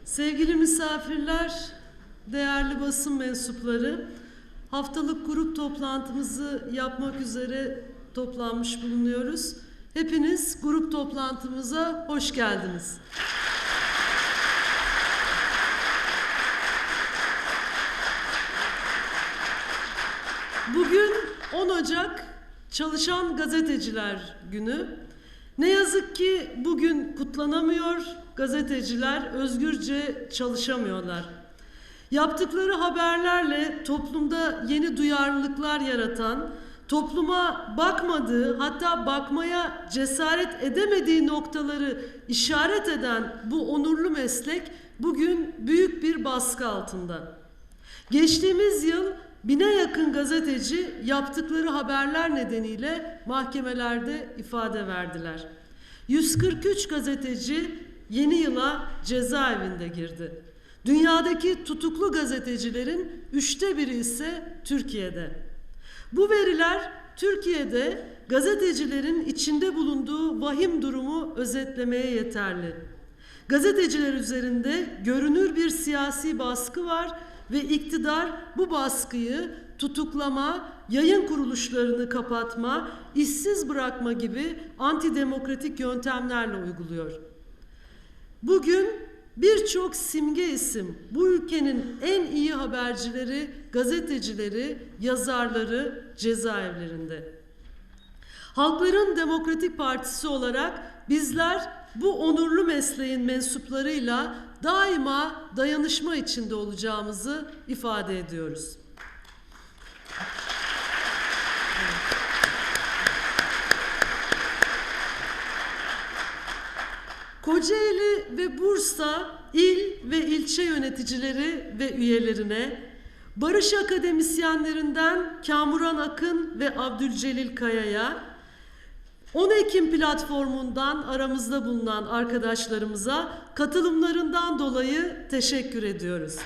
Sevgili misafirler, değerli basın mensupları, haftalık grup toplantımızı yapmak üzere toplanmış bulunuyoruz. Hepiniz grup toplantımıza hoş geldiniz. Bugün 10 Ocak Çalışan Gazeteciler Günü. Ne yazık ki bugün kutlanamıyor, gazeteciler özgürce çalışamıyorlar. Yaptıkları haberlerle toplumda yeni duyarlılıklar yaratan, topluma bakmadığı, hatta bakmaya cesaret edemediği noktaları işaret eden bu onurlu meslek bugün büyük bir baskı altında. Geçtiğimiz yıl 1000'e yakın gazeteci yaptıkları haberler nedeniyle mahkemelerde ifade verdiler. 143 gazeteci yeni yıla cezaevinde girdi. Dünyadaki tutuklu gazetecilerin 1/3 ise Türkiye'de. Bu veriler Türkiye'de gazetecilerin içinde bulunduğu vahim durumu özetlemeye yeterli. Gazeteciler üzerinde görünür bir siyasi baskı var ve iktidar bu baskıyı tutuklama, yayın kuruluşlarını kapatma, işsiz bırakma gibi antidemokratik yöntemlerle uyguluyor. Bugün birçok simge isim, bu ülkenin en iyi habercileri, gazetecileri, yazarları cezaevlerinde. Halkların Demokratik Partisi olarak bizler bu onurlu mesleğin mensuplarıyla daima dayanışma içinde olacağımızı ifade ediyoruz. Kocaeli ve Bursa il ve ilçe yöneticileri ve üyelerine, barış akademisyenlerinden Kamuran Akın ve Abdülcelil Kaya'ya, 10 Ekim platformundan aramızda bulunan arkadaşlarımıza katılımlarından dolayı teşekkür ediyoruz.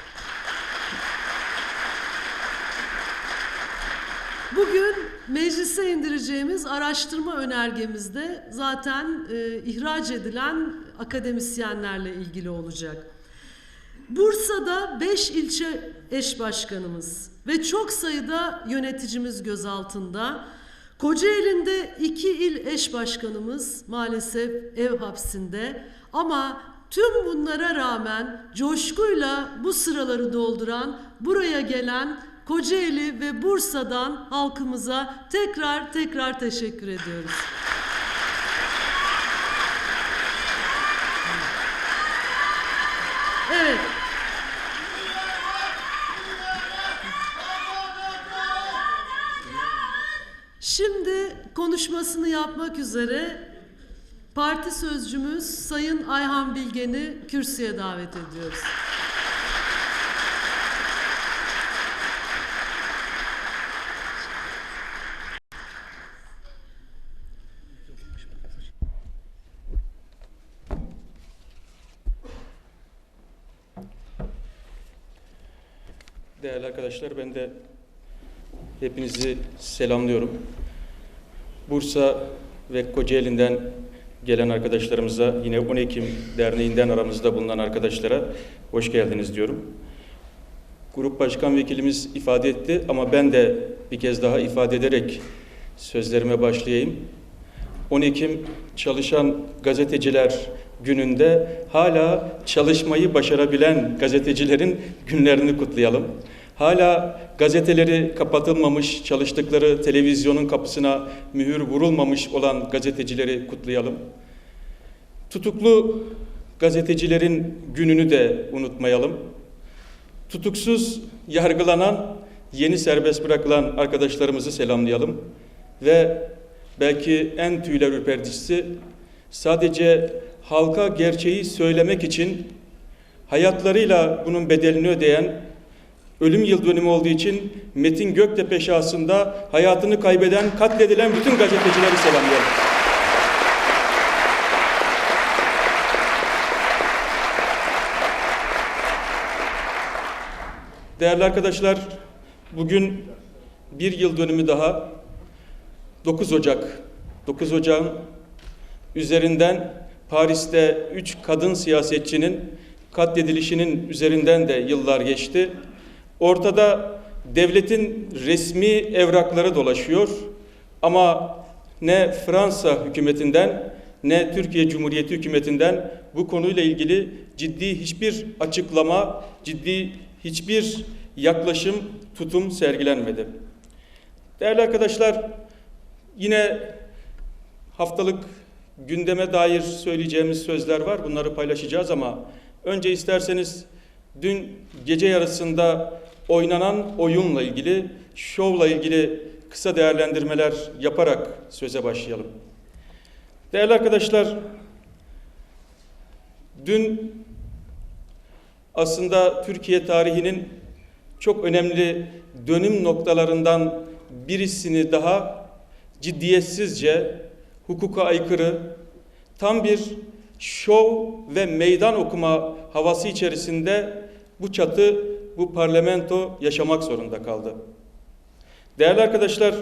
Bugün meclise indireceğimiz araştırma önergemizde zaten ihraç edilen akademisyenlerle ilgili olacak. Bursa'da 5 ilçe eş başkanımız ve çok sayıda yöneticimiz gözaltında. Kocaeli'nde 2 il eş başkanımız maalesef ev hapsinde, ama tüm bunlara rağmen coşkuyla bu sıraları dolduran, buraya gelen Kocaeli ve Bursa'dan halkımıza tekrar teşekkür ediyoruz. Evet. Şimdi konuşmasını yapmak üzere parti sözcümüz Sayın Ayhan Bilgen'i kürsüye davet ediyoruz. Değerli arkadaşlar, ben de hepinizi selamlıyorum. Bursa ve Kocaeli'nden gelen arkadaşlarımıza, yine 10 Ekim Derneği'nden aramızda bulunan arkadaşlara hoş geldiniz diyorum. Grup Başkan Vekilimiz ifade etti ama ben de bir kez daha ifade ederek sözlerime başlayayım. 10 Ekim Çalışan Gazeteciler Günü'nde hala çalışmayı başarabilen gazetecilerin günlerini kutlayalım. Hala gazeteleri kapatılmamış, çalıştıkları televizyonun kapısına mühür vurulmamış olan gazetecileri kutlayalım. Tutuklu gazetecilerin gününü de unutmayalım. Tutuksuz yargılanan, yeni serbest bırakılan arkadaşlarımızı selamlayalım. Ve belki en tüyler ürperticisi, sadece halka gerçeği söylemek için hayatlarıyla bunun bedelini ödeyen, ölüm yıl dönümü olduğu için Metin Göktepe şahsında hayatını kaybeden, katledilen bütün gazetecileri selamlıyorum. Değerli arkadaşlar, bugün bir yıl dönümü daha, 9 Ocak. 9 Ocak'ın üzerinden Paris'te 3 kadın siyasetçinin katledilişinin üzerinden de yıllar geçti. Ortada devletin resmi evrakları dolaşıyor ama ne Fransa hükümetinden ne Türkiye Cumhuriyeti hükümetinden bu konuyla ilgili ciddi hiçbir açıklama, ciddi hiçbir yaklaşım, tutum sergilenmedi. Değerli arkadaşlar, yine haftalık gündeme dair söyleyeceğimiz sözler var. Bunları paylaşacağız ama önce isterseniz dün gece yarısında oynanan oyunla ilgili, şovla ilgili kısa değerlendirmeler yaparak söze başlayalım. Değerli arkadaşlar, dün aslında Türkiye tarihinin çok önemli dönüm noktalarından birisini daha ciddiyetsizce, hukuka aykırı, tam bir şov ve meydan okuma havası içerisinde bu çatı, bu parlamento yaşamak zorunda kaldı. Değerli arkadaşlar,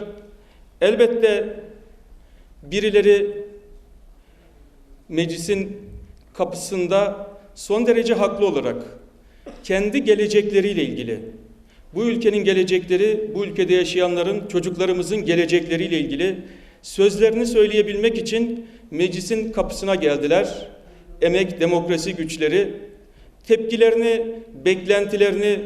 elbette birileri meclisin kapısında son derece haklı olarak kendi gelecekleriyle ilgili, bu ülkenin gelecekleri, bu ülkede yaşayanların, çocuklarımızın gelecekleriyle ilgili sözlerini söyleyebilmek için meclisin kapısına geldiler. Emek, demokrasi güçleri tepkilerini, beklentilerini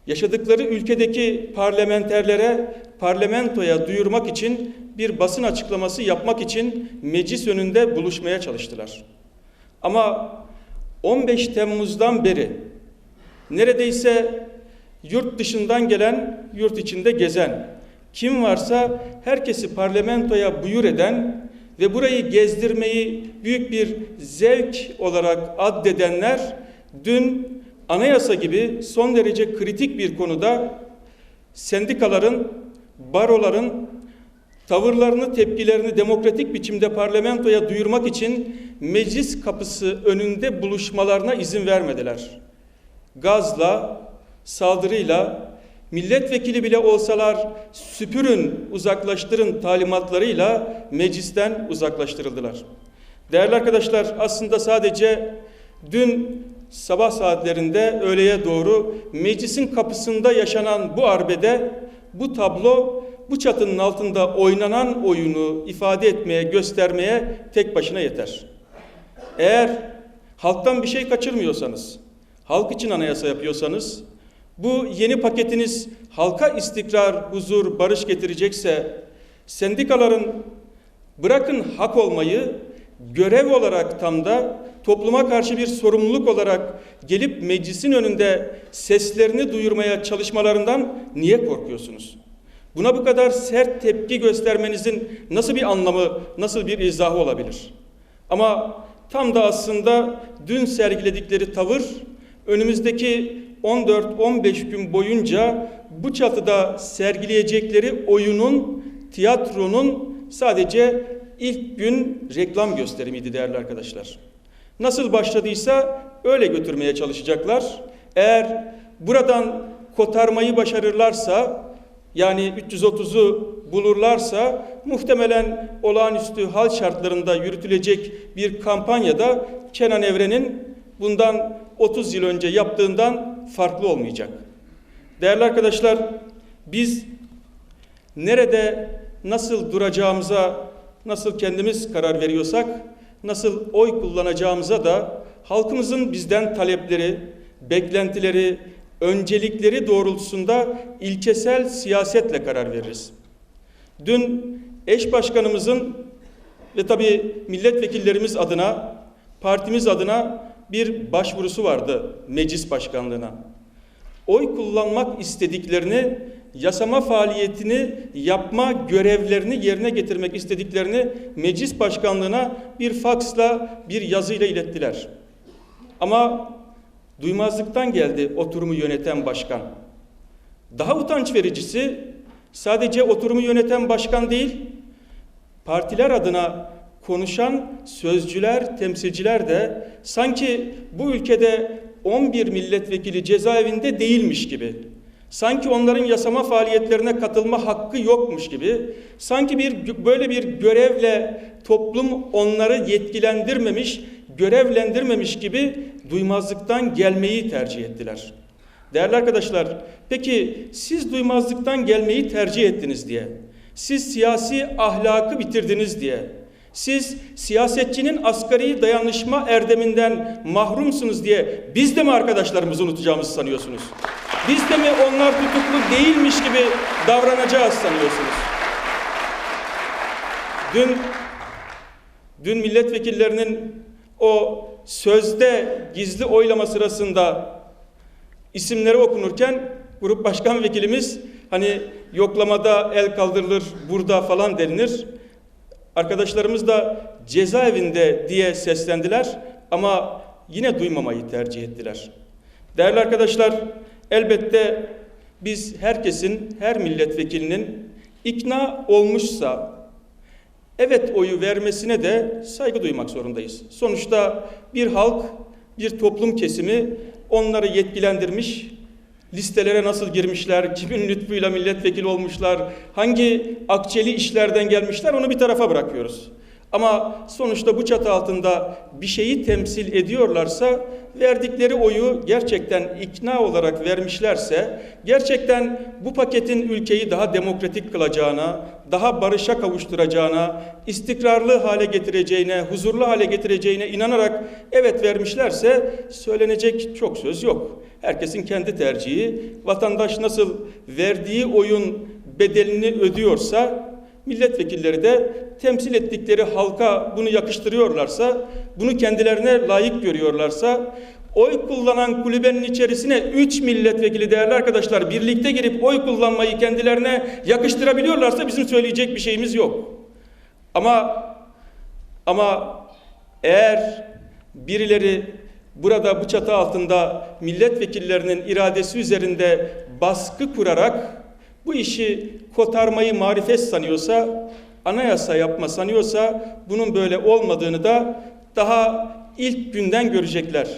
yaşadıkları ülkedeki parlamenterlere, parlamentoya duyurmak için bir basın açıklaması yapmak için meclis önünde buluşmaya çalıştılar. Ama 15 Temmuz'dan beri neredeyse yurt dışından gelen, yurt içinde gezen, kim varsa herkesi parlamentoya buyur eden ve burayı gezdirmeyi büyük bir zevk olarak addedenler dün anayasa gibi son derece kritik bir konuda sendikaların, baroların tavırlarını, tepkilerini demokratik biçimde parlamentoya duyurmak için meclis kapısı önünde buluşmalarına izin vermediler. Gazla, saldırıyla, milletvekili bile olsalar süpürün, uzaklaştırın talimatlarıyla meclisten uzaklaştırıldılar. Değerli arkadaşlar, aslında sadece dün sabah saatlerinde öğleye doğru meclisin kapısında yaşanan bu arbede, bu tablo, bu çatının altında oynanan oyunu ifade etmeye, göstermeye tek başına yeter. Eğer halktan bir şey kaçırmıyorsanız, halk için anayasa yapıyorsanız, bu yeni paketiniz halka istikrar, huzur, barış getirecekse, sendikaların bırakın hak olmayı, görev olarak tam da topluma karşı bir sorumluluk olarak gelip meclisin önünde seslerini duyurmaya çalışmalarından niye korkuyorsunuz? Buna bu kadar sert tepki göstermenizin nasıl bir anlamı, nasıl bir izahı olabilir? Ama tam da aslında dün sergiledikleri tavır, önümüzdeki 14-15 gün boyunca bu çatıda sergileyecekleri oyunun, tiyatronun sadece ilk gün reklam gösterimiydi değerli arkadaşlar. Nasıl başladıysa öyle götürmeye çalışacaklar. Eğer buradan kotarmayı başarırlarsa, yani 330'u bulurlarsa muhtemelen olağanüstü hal şartlarında yürütülecek bir kampanyada Kenan Evren'in bundan 30 yıl önce yaptığından farklı olmayacak. Değerli arkadaşlar, biz nerede nasıl duracağımıza, nasıl kendimiz karar veriyorsak, nasıl oy kullanacağımıza da halkımızın bizden talepleri, beklentileri, öncelikleri doğrultusunda ilkesel siyasetle karar veririz. Dün eş başkanımızın ve tabii milletvekillerimiz adına, partimiz adına bir başvurusu vardı meclis başkanlığına. Oy kullanmak istediklerini, yasama faaliyetini yapma görevlerini yerine getirmek istediklerini meclis başkanlığına bir faksla, bir yazıyla ilettiler. Ama duymazlıktan geldi oturumu yöneten başkan. Daha utanç vericisi sadece oturumu yöneten başkan değil, partiler adına konuşan sözcüler, temsilciler de sanki bu ülkede 11 milletvekili cezaevinde değilmiş gibi, sanki onların yasama faaliyetlerine katılma hakkı yokmuş gibi, sanki böyle bir görevle toplum onları yetkilendirmemiş, görevlendirmemiş gibi duymazlıktan gelmeyi tercih ettiler. Değerli arkadaşlar, peki siz duymazlıktan gelmeyi tercih ettiniz diye, siz siyasi ahlakı bitirdiniz diye, siz siyasetçinin asgari dayanışma erdeminden mahrumsunuz diye biz de mi arkadaşlarımızı unutacağımızı sanıyorsunuz? Biz de mi onlar tutuklu değilmiş gibi davranacağız sanıyorsunuz? Dün milletvekillerinin o sözde gizli oylama sırasında isimleri okunurken grup başkan vekilimiz hani yoklamada el kaldırılır burada falan denilir. Arkadaşlarımız da cezaevinde diye seslendiler ama yine duymamayı tercih ettiler. Değerli arkadaşlar, elbette biz herkesin, her milletvekilinin ikna olmuşsa evet oyu vermesine de saygı duymak zorundayız. Sonuçta bir halk, bir toplum kesimi onları yetkilendirmiş, listelere nasıl girmişler, kimin lütfuyla milletvekili olmuşlar, hangi akçeli işlerden gelmişler onu bir tarafa bırakıyoruz. Ama sonuçta bu çatı altında bir şeyi temsil ediyorlarsa, verdikleri oyu gerçekten ikna olarak vermişlerse, gerçekten bu paketin ülkeyi daha demokratik kılacağına, daha barışa kavuşturacağına, istikrarlı hale getireceğine, huzurlu hale getireceğine inanarak evet vermişlerse söylenecek çok söz yok. Herkesin kendi tercihi, vatandaş nasıl verdiği oyun bedelini ödüyorsa, milletvekilleri de temsil ettikleri halka bunu yakıştırıyorlarsa, bunu kendilerine layık görüyorlarsa, oy kullanan kulübenin içerisine 3 milletvekili değerli arkadaşlar birlikte girip oy kullanmayı kendilerine yakıştırabiliyorlarsa bizim söyleyecek bir şeyimiz yok. Ama eğer birileri burada bu çatı altında milletvekillerinin iradesi üzerinde baskı kurarak bu işi kotarmayı marifet sanıyorsa, anayasa yapma sanıyorsa bunun böyle olmadığını da daha ilk günden görecekler.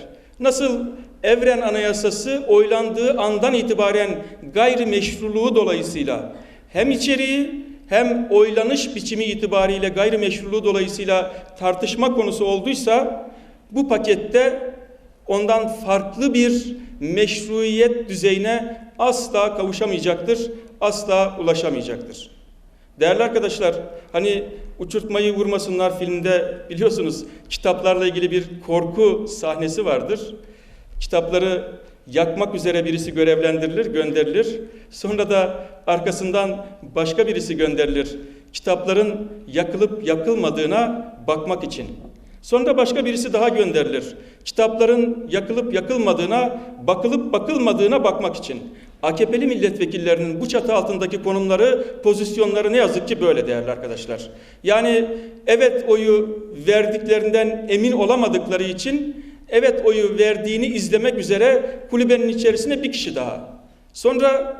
Nasıl Evren Anayasası oylandığı andan itibaren gayrimeşruluğu dolayısıyla hem içeriği hem oylanış biçimi itibariyle gayrimeşruluğu dolayısıyla tartışma konusu olduysa bu pakette ondan farklı bir meşruiyet düzeyine asla kavuşamayacaktır, asla ulaşamayacaktır. Değerli arkadaşlar, hani Uçurtmayı Vurmasınlar filminde biliyorsunuz kitaplarla ilgili bir korku sahnesi vardır. Kitapları yakmak üzere birisi görevlendirilir, gönderilir. Sonra da arkasından başka birisi gönderilir. Kitapların yakılıp yakılmadığına bakmak için. Sonra başka birisi daha gönderilir. Kitapların yakılıp yakılmadığına, bakılıp bakılmadığına bakmak için. AKP'li milletvekillerinin bu çatı altındaki konumları, pozisyonları ne yazık ki böyle değerli arkadaşlar. Yani evet oyu verdiklerinden emin olamadıkları için evet oyu verdiğini izlemek üzere kulübenin içerisine bir kişi daha. Sonra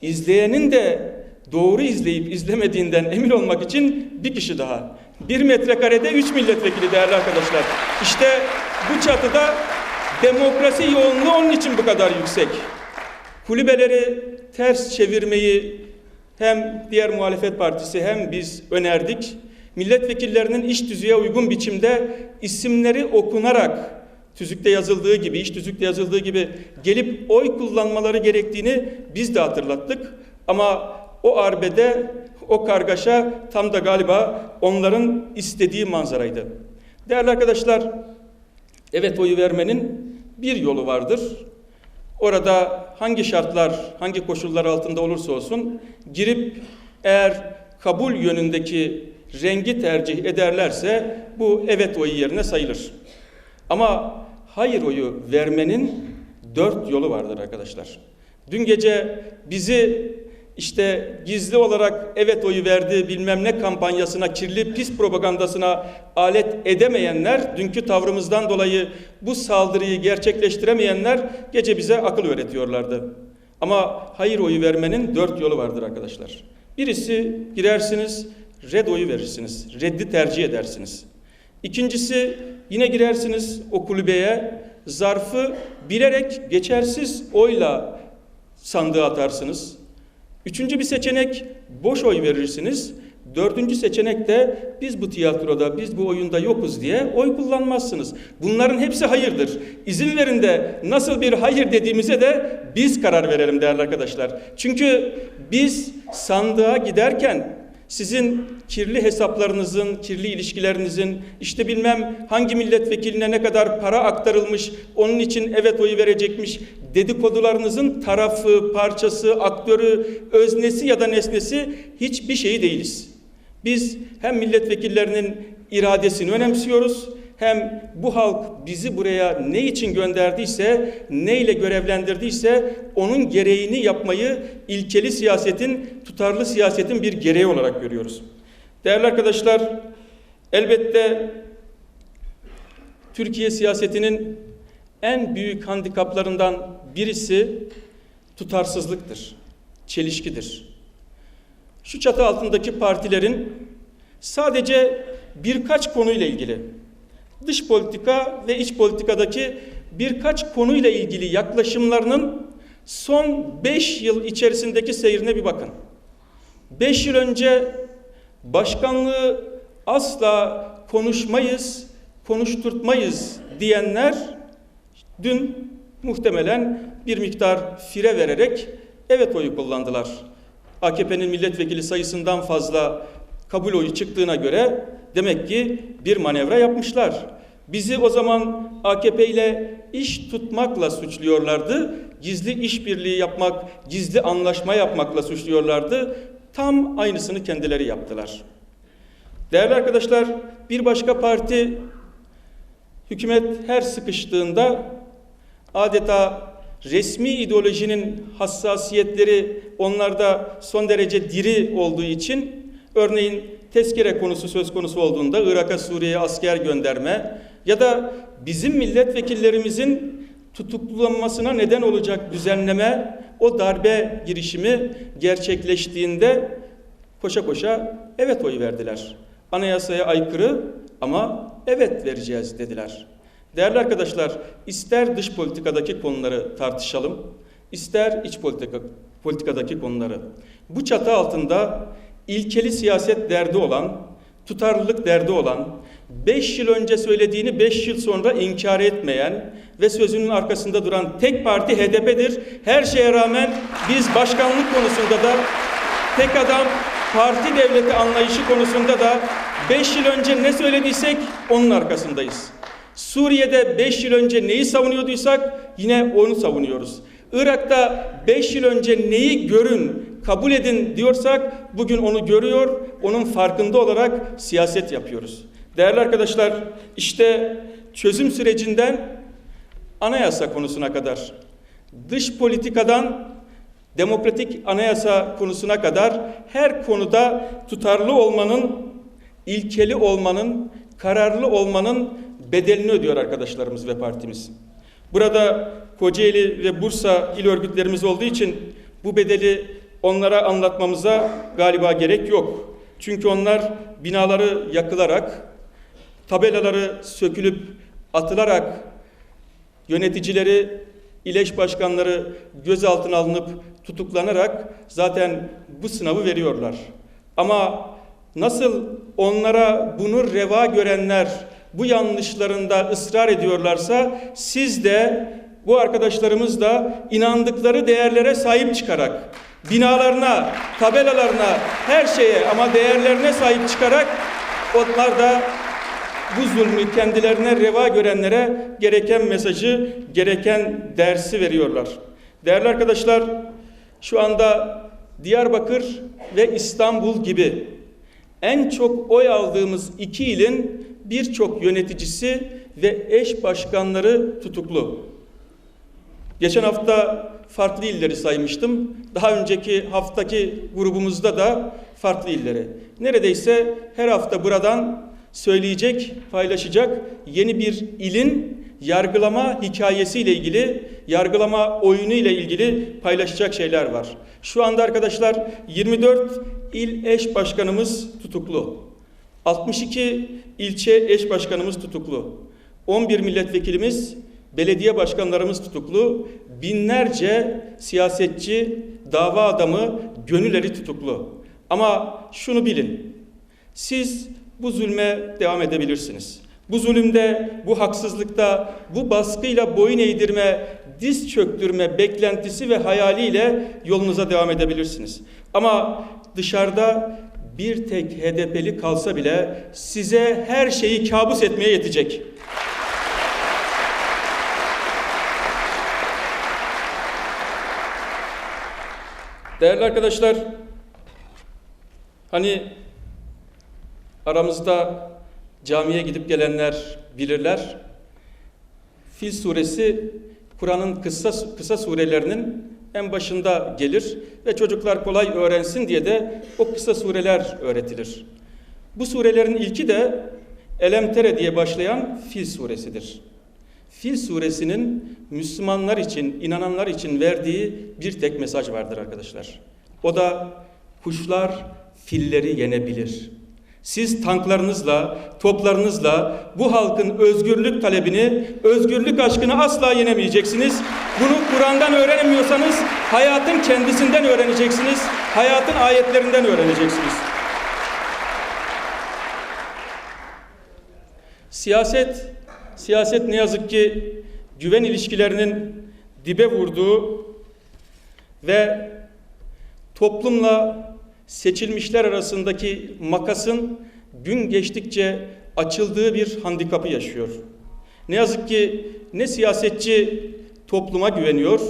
izleyenin de doğru izleyip izlemediğinden emin olmak için bir kişi daha. 1 metrekarede 3 milletvekili değerli arkadaşlar. İşte bu çatıda demokrasi yoğunluğu onun için bu kadar yüksek. Kulübeleri ters çevirmeyi hem diğer muhalefet partisi hem biz önerdik. Milletvekillerinin iş tüzüğe uygun biçimde isimleri okunarak tüzükte yazıldığı gibi, iş tüzükte yazıldığı gibi gelip oy kullanmaları gerektiğini biz de hatırlattık. Ama o arbede, o kargaşa tam da galiba onların istediği manzaraydı. Değerli arkadaşlar, evet oyu vermenin bir yolu vardır. Orada hangi şartlar, hangi koşullar altında olursa olsun girip eğer kabul yönündeki rengi tercih ederlerse bu evet oyu yerine sayılır. Ama hayır oyu vermenin 4 yolu vardır arkadaşlar. Dün gece bizi İşte gizli olarak evet oyu verdi bilmem ne kampanyasına, kirli pis propagandasına alet edemeyenler, dünkü tavrımızdan dolayı bu saldırıyı gerçekleştiremeyenler gece bize akıl öğretiyorlardı. Ama hayır oyu vermenin 4 yolu vardır arkadaşlar. Birisi girersiniz, red oyu verirsiniz, reddi tercih edersiniz. İkincisi yine girersiniz o kulübeye, zarfı bilerek geçersiz oyla sandığa atarsınız. Üçüncü bir seçenek boş oy verirsiniz. Dördüncü seçenek de biz bu tiyatroda, biz bu oyunda yokuz diye oy kullanmazsınız. Bunların hepsi hayırdır. İzin verin de nasıl bir hayır dediğimize de biz karar verelim değerli arkadaşlar. Çünkü biz sandığa giderken sizin kirli hesaplarınızın, kirli ilişkilerinizin, işte bilmem hangi milletvekiline ne kadar para aktarılmış, onun için evet oyu verecekmiş dedikodularınızın tarafı, parçası, aktörü, öznesi ya da nesnesi hiçbir şeyi değiliz. Biz hem milletvekillerinin iradesini önemsiyoruz, hem bu halk bizi buraya ne için gönderdiyse, neyle görevlendirdiyse onun gereğini yapmayı ilkeli siyasetin, tutarlı siyasetin bir gereği olarak görüyoruz. Değerli arkadaşlar, elbette Türkiye siyasetinin en büyük handikaplarından birisi tutarsızlıktır, çelişkidir. Şu çatı altındaki partilerin sadece birkaç konuyla ilgili, dış politika ve iç politikadaki birkaç konuyla ilgili yaklaşımlarının son 5 yıl içerisindeki seyrine bir bakın. 5 yıl önce başkanlığı asla konuşmayız, konuşturtmayız diyenler dün muhtemelen bir miktar fire vererek evet oyu kullandılar. AKP'nin milletvekili sayısından fazla kabul oyu çıktığına göre demek ki bir manevra yapmışlar. Bizi o zaman AKP ile iş tutmakla suçluyorlardı. Gizli işbirliği yapmak, gizli anlaşma yapmakla suçluyorlardı. Tam aynısını kendileri yaptılar. Değerli arkadaşlar, bir başka parti hükümet her sıkıştığında adeta resmi ideolojinin hassasiyetleri onlarda son derece diri olduğu için örneğin tezkere konusu söz konusu olduğunda Irak'a, Suriye'ye asker gönderme ya da bizim milletvekillerimizin tutuklanmasına neden olacak düzenleme, o darbe girişimi gerçekleştiğinde koşa koşa evet oyu verdiler. Anayasaya aykırı ama evet vereceğiz dediler. Değerli arkadaşlar, ister dış politikadaki konuları tartışalım, ister iç politikadaki konuları. Bu çatı altında ilkeli siyaset derdi olan, tutarlılık derdi olan, 5 yıl önce söylediğini 5 yıl sonra inkar etmeyen ve sözünün arkasında duran tek parti HDP'dir. Her şeye rağmen biz başkanlık konusunda da tek adam parti devleti anlayışı konusunda da 5 yıl önce ne söylediysek onun arkasındayız. Suriye'de 5 yıl önce neyi savunuyorduysak yine onu savunuyoruz. Irak'ta 5 yıl önce neyi görün, kabul edin diyorsak bugün onu görüyor, onun farkında olarak siyaset yapıyoruz. Değerli arkadaşlar, işte çözüm sürecinden anayasa konusuna kadar, dış politikadan demokratik anayasa konusuna kadar her konuda tutarlı olmanın, ilkeli olmanın, kararlı olmanın bedelini ödüyor arkadaşlarımız ve partimiz. Burada Kocaeli ve Bursa il örgütlerimiz olduğu için bu bedeli onlara anlatmamıza galiba gerek yok. Çünkü onlar binaları yakılarak, tabelaları sökülüp atılarak, yöneticileri, il eş başkanları gözaltına alınıp tutuklanarak zaten bu sınavı veriyorlar. Ama nasıl onlara bunu reva görenler bu yanlışlarında ısrar ediyorlarsa siz de bu arkadaşlarımız da inandıkları değerlere sahip çıkarak binalarına, tabelalarına, her şeye ama değerlerine sahip çıkarak onlar da bu zulmü kendilerine reva görenlere gereken mesajı, gereken dersi veriyorlar. Değerli arkadaşlar, şu anda Diyarbakır ve İstanbul gibi en çok oy aldığımız iki ilin birçok yöneticisi ve eş başkanları tutuklu. Geçen hafta farklı illeri saymıştım. Daha önceki haftaki grubumuzda da farklı illeri. Neredeyse her hafta buradan söyleyecek, paylaşacak yeni bir ilin yargılama hikayesiyle ilgili, yargılama oyunu ile ilgili paylaşacak şeyler var. Şu anda arkadaşlar 24 il eş başkanımız tutuklu. 62 ilçe eş başkanımız tutuklu. 11 milletvekilimiz, belediye başkanlarımız tutuklu. Binlerce siyasetçi, dava adamı, gönülleri tutuklu. Ama şunu bilin, Siz bu zulme devam edebilirsiniz. Bu zulümde, bu haksızlıkta, bu baskıyla boyun eğdirme, diz çöktürme beklentisi ve hayaliyle yolunuza devam edebilirsiniz. Ama dışarıda bir tek HDP'li kalsa bile size her şeyi kabus etmeye yetecek. Değerli arkadaşlar, hani aramızda camiye gidip gelenler bilirler. Fil suresi Kur'an'ın kısa surelerinin en başında gelir ve çocuklar kolay öğrensin diye de o kısa sureler öğretilir. Bu surelerin ilki de Elemtere diye başlayan Fil suresidir. Fil suresinin Müslümanlar için, inananlar için verdiği bir tek mesaj vardır arkadaşlar. O da kuşlar filleri yenebilir. Siz tanklarınızla, toplarınızla bu halkın özgürlük talebini, özgürlük aşkını asla yenemeyeceksiniz. Bunu Kur'an'dan öğrenemiyorsanız hayatın kendisinden öğreneceksiniz. Hayatın ayetlerinden öğreneceksiniz. Siyaset ne yazık ki güven ilişkilerinin dibe vurduğu ve toplumla seçilmişler arasındaki makasın gün geçtikçe açıldığı bir handikapı yaşıyor. Ne yazık ki ne siyasetçi topluma güveniyor,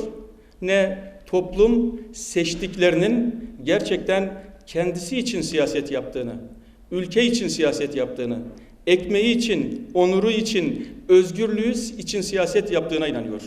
ne toplum seçtiklerinin gerçekten kendisi için siyaset yaptığını, ülke için siyaset yaptığını, ekmeği için, onuru için, özgürlüğü için siyaset yaptığına inanıyor.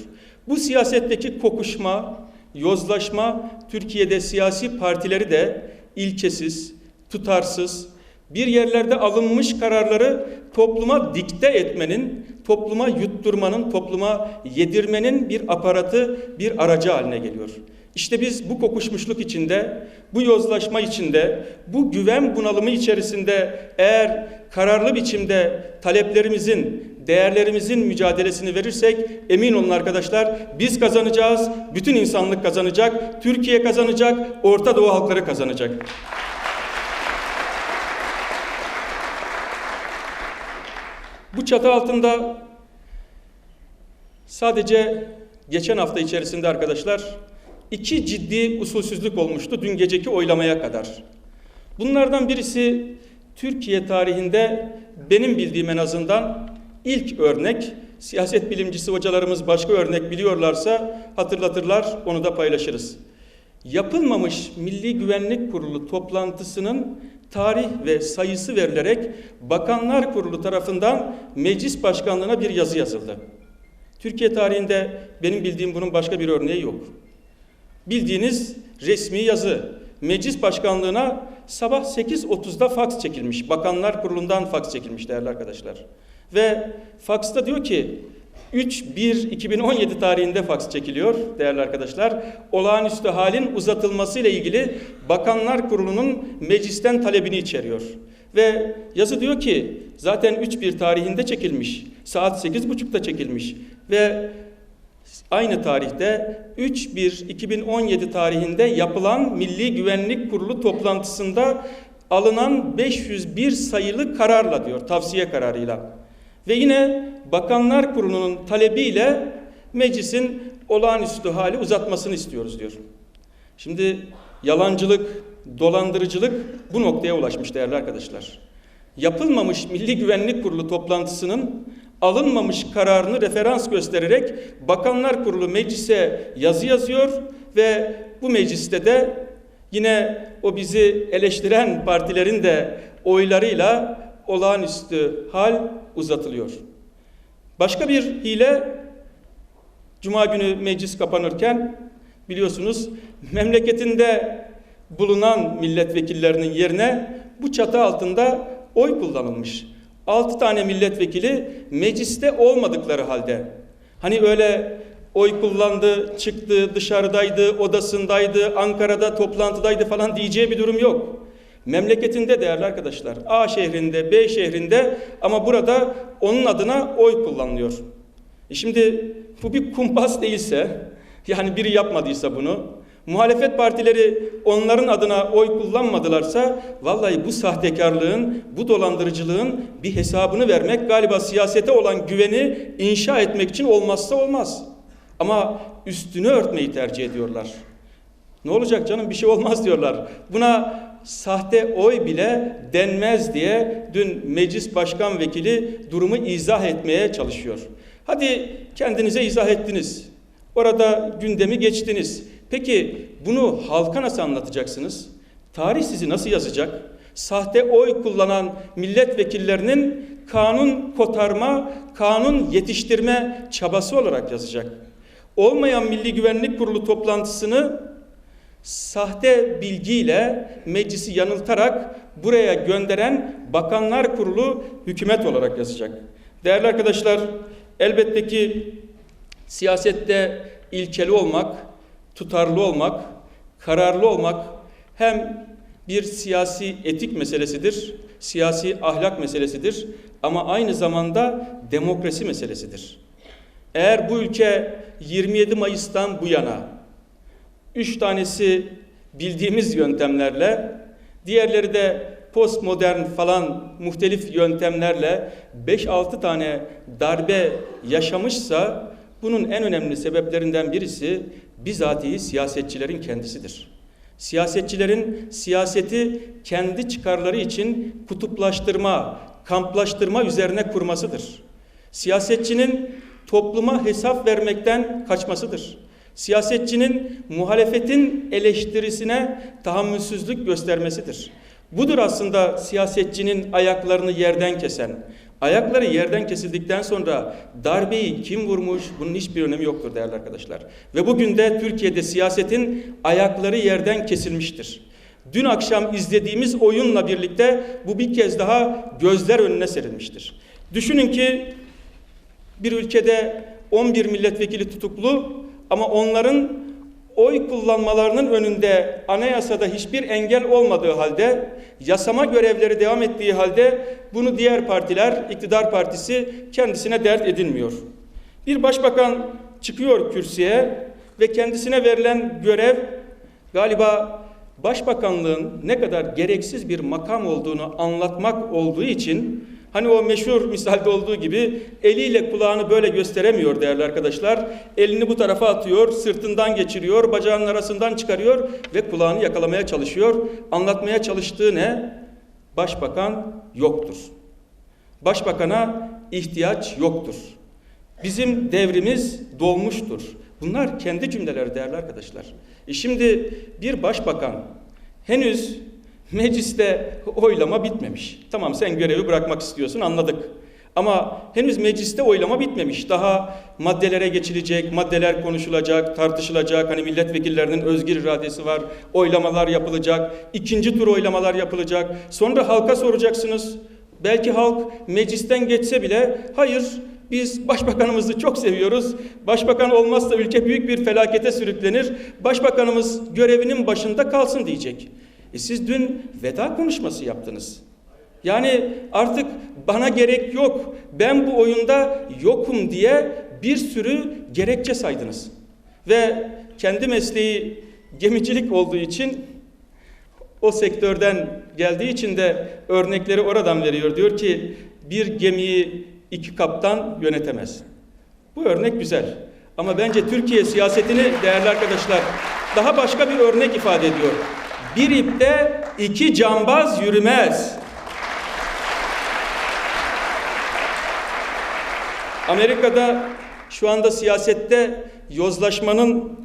Bu siyasetteki kokuşma, yozlaşma Türkiye'de siyasi partileri de ilkesiz, tutarsız, bir yerlerde alınmış kararları topluma dikte etmenin, topluma yutturmanın, topluma yedirmenin bir aparatı, bir aracı haline geliyor. İşte biz bu kokuşmuşluk içinde, bu yozlaşma içinde, bu güven bunalımı içerisinde eğer kararlı biçimde taleplerimizin, değerlerimizin mücadelesini verirsek emin olun arkadaşlar biz kazanacağız, bütün insanlık kazanacak, Türkiye kazanacak, Orta Doğu halkları kazanacak. Bu çatı altında sadece geçen hafta içerisinde arkadaşlar 2 ciddi usulsüzlük olmuştu dün geceki oylamaya kadar. Bunlardan birisi Türkiye tarihinde benim bildiğim en azından ilk örnek, siyaset bilimcisi hocalarımız başka örnek biliyorlarsa hatırlatırlar, onu da paylaşırız. Yapılmamış Milli Güvenlik Kurulu toplantısının tarih ve sayısı verilerek Bakanlar Kurulu tarafından Meclis Başkanlığı'na bir yazı yazıldı. Türkiye tarihinde benim bildiğim bunun başka bir örneği yok. Bildiğiniz resmi yazı Meclis Başkanlığı'na sabah 8.30'da faks çekilmiş. Bakanlar Kurulu'ndan faks çekilmiş değerli arkadaşlar. Ve faksta diyor ki 3/1/2017 tarihinde faks çekiliyor değerli arkadaşlar. Olağanüstü halin uzatılması ile ilgili Bakanlar Kurulu'nun meclisten talebini içeriyor. Ve yazı diyor ki zaten 3/1 tarihinde çekilmiş. Saat 8.30'da çekilmiş. Ve aynı tarihte 3/1/2017 tarihinde yapılan Milli Güvenlik Kurulu toplantısında alınan 501 sayılı kararla diyor, tavsiye kararıyla. Ve yine Bakanlar Kurulu'nun talebiyle meclisin olağanüstü hali uzatmasını istiyoruz diyor. Şimdi yalancılık, dolandırıcılık bu noktaya ulaşmış değerli arkadaşlar. Yapılmamış Milli Güvenlik Kurulu toplantısının alınmamış kararını referans göstererek Bakanlar Kurulu meclise yazı yazıyor ve bu mecliste de yine o bizi eleştiren partilerin de oylarıyla olağanüstü hal uzatılıyor. Başka bir hile, Cuma günü meclis kapanırken biliyorsunuz memleketinde bulunan milletvekillerinin yerine bu çatı altında oy kullanılmış. 6 tane milletvekili mecliste olmadıkları halde, hani öyle oy kullandı, çıktı, dışarıdaydı, odasındaydı, Ankara'da toplantıdaydı falan diyeceği bir durum yok. Memleketinde değerli arkadaşlar, A şehrinde, B şehrinde ama burada onun adına oy kullanılıyor. Şimdi bu bir kumpas değilse, yani biri yapmadıysa bunu, muhalefet partileri onların adına oy kullanmadılarsa vallahi bu sahtekarlığın, bu dolandırıcılığın bir hesabını vermek galiba siyasete olan güveni inşa etmek için olmazsa olmaz. Ama üstünü örtmeyi tercih ediyorlar. Ne olacak canım, bir şey olmaz diyorlar. Buna sahte oy bile denmez diye dün meclis başkan vekili durumu izah etmeye çalışıyor. Hadi kendinize izah ettiniz. Orada gündemi geçtiniz. Peki bunu halka nasıl anlatacaksınız? Tarih sizi nasıl yazacak? Sahte oy kullanan milletvekillerinin kanun kotarma, kanun yetiştirme çabası olarak yazacak. Olmayan Milli Güvenlik Kurulu toplantısını sahte bilgiyle meclisi yanıltarak buraya gönderen Bakanlar Kurulu hükümet olarak yazacak. Değerli arkadaşlar, elbette ki siyasette ilkeli olmak, tutarlı olmak, kararlı olmak hem bir siyasi etik meselesidir, siyasi ahlak meselesidir ama aynı zamanda demokrasi meselesidir. Eğer bu ülke 27 Mayıs'tan bu yana 3 tanesi bildiğimiz yöntemlerle, diğerleri de postmodern falan muhtelif yöntemlerle 5-6 tane darbe yaşamışsa bunun en önemli sebeplerinden birisi bizatihi siyasetçilerin kendisidir. Siyasetçilerin siyaseti kendi çıkarları için kutuplaştırma, kamplaştırma üzerine kurmasıdır. Siyasetçinin topluma hesap vermekten kaçmasıdır. Siyasetçinin muhalefetin eleştirisine tahammülsüzlük göstermesidir. Budur aslında siyasetçinin ayaklarını yerden kesen. Ayakları yerden kesildikten sonra darbeyi kim vurmuş, bunun hiçbir önemi yoktur değerli arkadaşlar. Ve bugün de Türkiye'de siyasetin ayakları yerden kesilmiştir. Dün akşam izlediğimiz oyunla birlikte bu bir kez daha gözler önüne serilmiştir. Düşünün ki bir ülkede 11 milletvekili tutuklu ama onların oy kullanmalarının önünde anayasada hiçbir engel olmadığı halde, yasama görevleri devam ettiği halde bunu diğer partiler, iktidar partisi kendisine dert edinmiyor. Bir başbakan çıkıyor kürsüye ve kendisine verilen görev galiba başbakanlığın ne kadar gereksiz bir makam olduğunu anlatmak olduğu için, hani o meşhur misalde olduğu gibi eliyle kulağını böyle gösteremiyor değerli arkadaşlar. Elini bu tarafa atıyor, sırtından geçiriyor, bacağının arasından çıkarıyor ve kulağını yakalamaya çalışıyor. Anlatmaya çalıştığı ne? Başbakan yoktur. Başbakana ihtiyaç yoktur. Bizim devrimiz dolmuştur. Bunlar kendi cümleleri değerli arkadaşlar. Şimdi bir başbakan henüz mecliste oylama bitmemiş. Tamam, sen görevi bırakmak istiyorsun, anladık. Ama henüz mecliste oylama bitmemiş. Daha maddelere geçilecek, maddeler konuşulacak, tartışılacak. Hani milletvekillerinin özgür iradesi var. Oylamalar yapılacak. İkinci tur oylamalar yapılacak. Sonra halka soracaksınız. Belki halk meclisten geçse bile hayır, biz başbakanımızı çok seviyoruz. Başbakan olmazsa ülke büyük bir felakete sürüklenir. Başbakanımız görevinin başında kalsın diyecek. Siz dün veda konuşması yaptınız. Yani artık bana gerek yok, ben bu oyunda yokum diye bir sürü gerekçe saydınız. Ve kendi mesleği gemicilik olduğu için, o sektörden geldiği için de örnekleri oradan veriyor. Diyor ki bir gemiyi 2 kaptan yönetemez. Bu örnek güzel. Ama bence Türkiye siyasetini değerli arkadaşlar daha başka bir örnek ifade ediyor. Bir ipte 2 cambaz yürümez. Amerika'da şu anda siyasette yozlaşmanın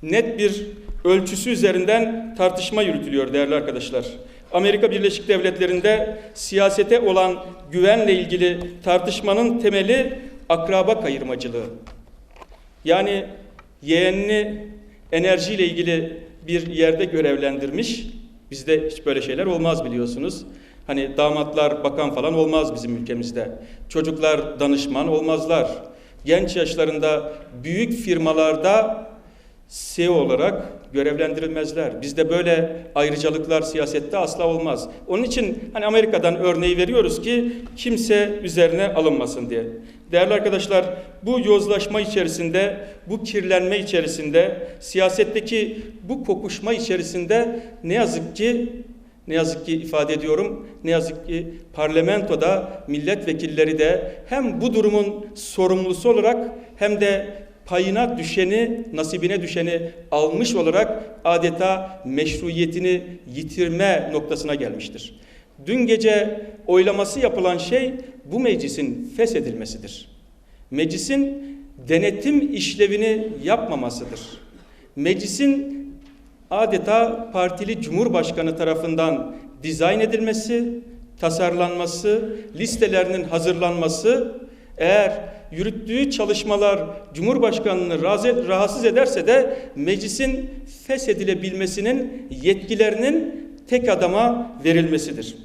net bir ölçüsü üzerinden tartışma yürütülüyor değerli arkadaşlar. Amerika Birleşik Devletleri'nde siyasete olan güvenle ilgili tartışmanın temeli akraba kayırmacılığı. Yani yeğenini enerjiyle ilgili bir yerde görevlendirmiş. Bizde hiç böyle şeyler olmaz biliyorsunuz. Hani damatlar bakan falan olmaz bizim ülkemizde. Çocuklar danışman olmazlar. Genç yaşlarında büyük firmalarda CEO olarak görevlendirilmezler. Bizde böyle ayrıcalıklar siyasette asla olmaz. Onun için hani Amerika'dan örneği veriyoruz ki kimse üzerine alınmasın diye. Değerli arkadaşlar, bu yozlaşma içerisinde, bu kirlenme içerisinde, siyasetteki bu kokuşma içerisinde ne yazık ki ifade ediyorum, ne yazık ki parlamentoda milletvekilleri de hem bu durumun sorumlusu olarak hem de payına düşeni, nasibine düşeni almış olarak adeta meşruiyetini yitirme noktasına gelmiştir. Dün gece oylaması yapılan şey bu meclisin feshedilmesidir. Meclisin denetim işlevini yapmamasıdır. Meclisin adeta partili cumhurbaşkanı tarafından dizayn edilmesi, tasarlanması, listelerinin hazırlanması, eğer yürüttüğü çalışmalar Cumhurbaşkanı'nı rahatsız ederse de meclisin feshedilebilmesinin yetkilerinin tek adama verilmesidir.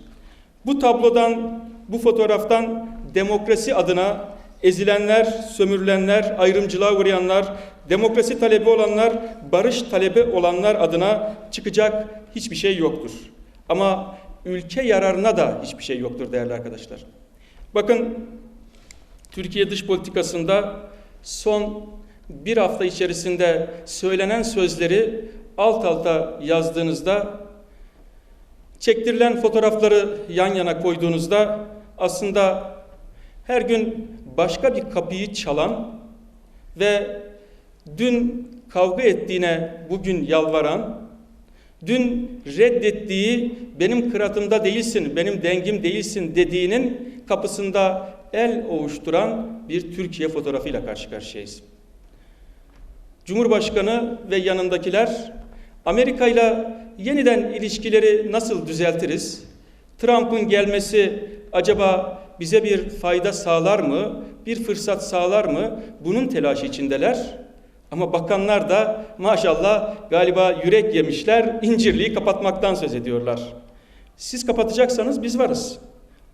Bu tablodan, bu fotoğraftan demokrasi adına ezilenler, sömürülenler, ayrımcılığa uğrayanlar, demokrasi talebi olanlar, barış talebi olanlar adına çıkacak hiçbir şey yoktur. Ama ülke yararına da hiçbir şey yoktur değerli arkadaşlar. Bakın, Türkiye dış politikasında son bir hafta içerisinde söylenen sözleri alt alta yazdığınızda, çektirilen fotoğrafları yan yana koyduğunuzda aslında her gün başka bir kapıyı çalan ve dün kavga ettiğine bugün yalvaran, dün reddettiği benim kıratımda değilsin, benim dengim değilsin dediğinin kapısında el ovuşturan bir Türkiye fotoğrafıyla karşı karşıyayız. Cumhurbaşkanı ve yanındakiler Amerika ile yeniden ilişkileri nasıl düzeltiriz? Trump'ın gelmesi acaba bize bir fayda sağlar mı? Bir fırsat sağlar mı? Bunun telaşı içindeler. Ama bakanlar da maşallah galiba yürek yemişler, incirliği kapatmaktan söz ediyorlar. Siz kapatacaksanız biz varız.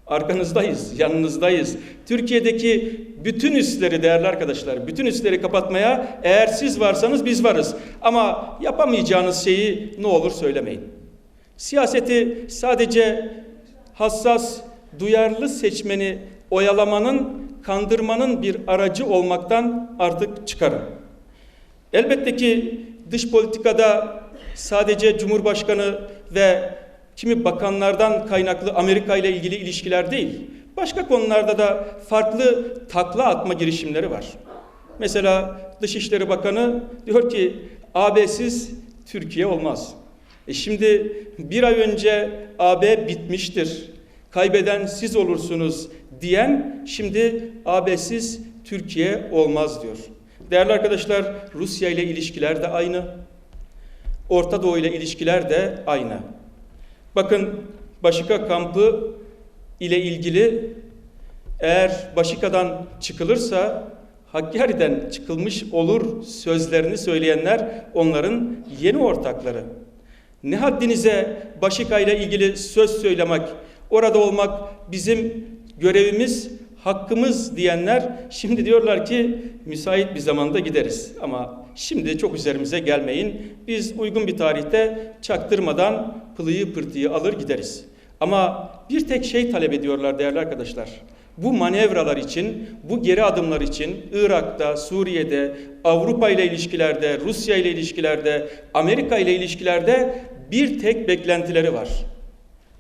Arkanızdayız, yanınızdayız. Türkiye'deki bütün üsleri değerli arkadaşlar, bütün üsleri kapatmaya eğer siz varsanız biz varız. Ama yapamayacağınız şeyi ne olur söylemeyin. Siyaseti sadece hassas, duyarlı seçmeni oyalamanın, kandırmanın bir aracı olmaktan artık çıkarın. Elbette ki dış politikada sadece Cumhurbaşkanı ve kimi bakanlardan kaynaklı Amerika ile ilgili ilişkiler değil, başka konularda da farklı takla atma girişimleri var. Mesela Dışişleri Bakanı diyor ki AB'siz Türkiye olmaz. Şimdi bir ay önce AB bitmiştir, kaybeden siz olursunuz diyen şimdi AB'siz Türkiye olmaz diyor. Değerli arkadaşlar, Rusya ile ilişkiler de aynı, Orta Doğu ile ilişkiler de aynı. Bakın, Başika kampı ile ilgili eğer Başika'dan çıkılırsa Hakkari'den çıkılmış olur sözlerini söyleyenler onların yeni ortakları. Ne haddinize Başika ile ilgili söz söylemek, orada olmak bizim görevimiz, hakkımız diyenler şimdi diyorlar ki müsait bir zamanda gideriz. Ama şimdi çok üzerimize gelmeyin. Biz uygun bir tarihte çaktırmadan pılıyı pırtıyı alır gideriz. Ama bir tek şey talep ediyorlar değerli arkadaşlar. Bu manevralar için, bu geri adımlar için Irak'ta, Suriye'de, Avrupa ile ilişkilerde, Rusya ile ilişkilerde, Amerika ile ilişkilerde bir tek beklentileri var.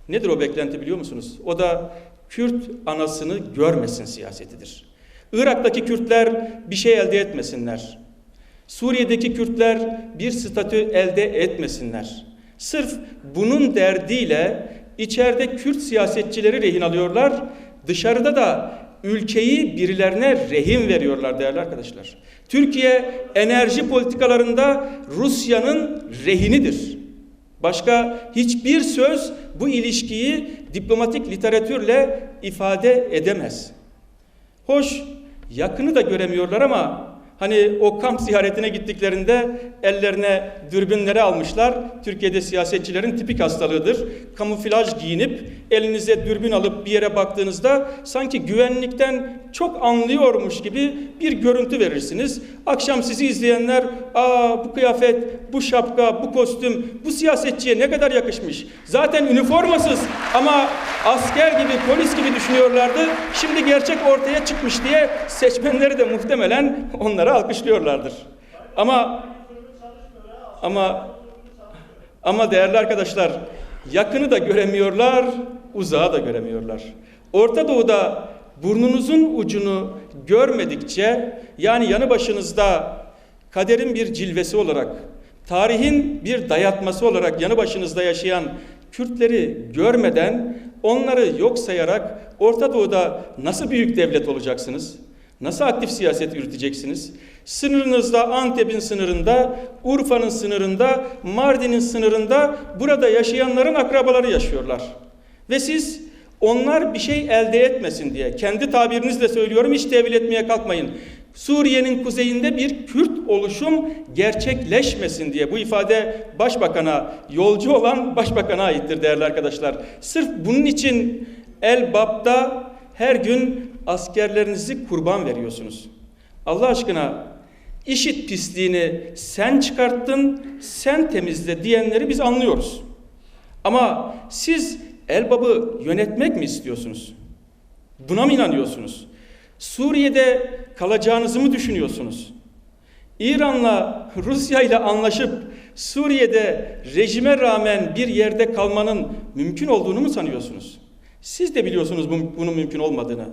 Nedir o beklenti biliyor musunuz? O da Kürt anasını görmesin siyasetidir. Irak'taki Kürtler bir şey elde etmesinler. Suriye'deki Kürtler bir statü elde etmesinler. Sırf bunun derdiyle içeride Kürt siyasetçileri rehin alıyorlar. Dışarıda da ülkeyi birilerine rehin veriyorlar değerli arkadaşlar. Türkiye enerji politikalarında Rusya'nın rehinidir. Başka hiçbir söz bu ilişkiyi diplomatik literatürle ifade edemez. Hoş, yakını da göremiyorlar ama Hani o kamp ziyaretine gittiklerinde ellerine dürbünleri almışlar. Türkiye'de siyasetçilerin tipik hastalığıdır. Kamuflaj giyinip elinize dürbün alıp bir yere baktığınızda sanki güvenlikten çok anlıyormuş gibi bir görüntü verirsiniz. Akşam sizi izleyenler, bu kıyafet, bu şapka, bu kostüm, bu siyasetçiye ne kadar yakışmış. Zaten üniformasız ama asker gibi, polis gibi düşünüyorlardı. Şimdi gerçek ortaya çıkmış diye seçmenleri de muhtemelen onları alkışlıyorlardır. Ama değerli arkadaşlar, yakını da göremiyorlar, uzağı da göremiyorlar. Orta Doğu'da burnunuzun ucunu görmedikçe, yani yanı başınızda kaderin bir cilvesi olarak, tarihin bir dayatması olarak yanı başınızda yaşayan Kürtleri görmeden, onları yok sayarak Orta Doğu'da nasıl büyük devlet olacaksınız? Nasıl aktif siyaset yürüteceksiniz? Sınırınızda, Antep'in sınırında, Urfa'nın sınırında, Mardin'in sınırında burada yaşayanların akrabaları yaşıyorlar. Ve siz onlar bir şey elde etmesin diye, kendi tabirinizle söylüyorum, hiç tevil etmeye kalkmayın. Suriye'nin kuzeyinde bir Kürt oluşum gerçekleşmesin diye, bu ifade başbakana, yolcu olan başbakana aittir değerli arkadaşlar. Sırf bunun için Elbap'ta her gün askerlerinizi kurban veriyorsunuz. Allah aşkına, IŞİD pisliğini sen çıkarttın, sen temizle diyenleri biz anlıyoruz. Ama siz Elbap'ı yönetmek mi istiyorsunuz? Buna mı inanıyorsunuz? Suriye'de kalacağınızı mı düşünüyorsunuz? İran'la, Rusya'yla anlaşıp Suriye'de rejime rağmen bir yerde kalmanın mümkün olduğunu mu sanıyorsunuz? Siz de biliyorsunuz bunun mümkün olmadığını.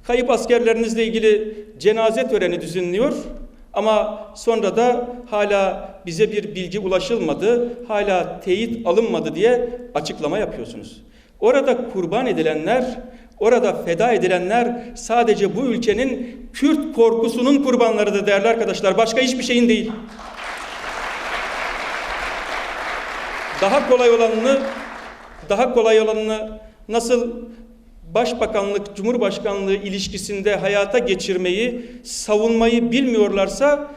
Kayıp askerlerinizle ilgili cenaze töreni düzenliyor ama sonra da hala bize bir bilgi ulaşılmadı, hala teyit alınmadı diye açıklama yapıyorsunuz. Orada kurban edilenler, orada feda edilenler sadece bu ülkenin Kürt korkusunun kurbanlarıdır değerli arkadaşlar. Başka hiçbir şeyin değil. Daha kolay olanını nasıl Başbakanlık, Cumhurbaşkanlığı ilişkisinde hayata geçirmeyi, savunmayı bilmiyorlarsa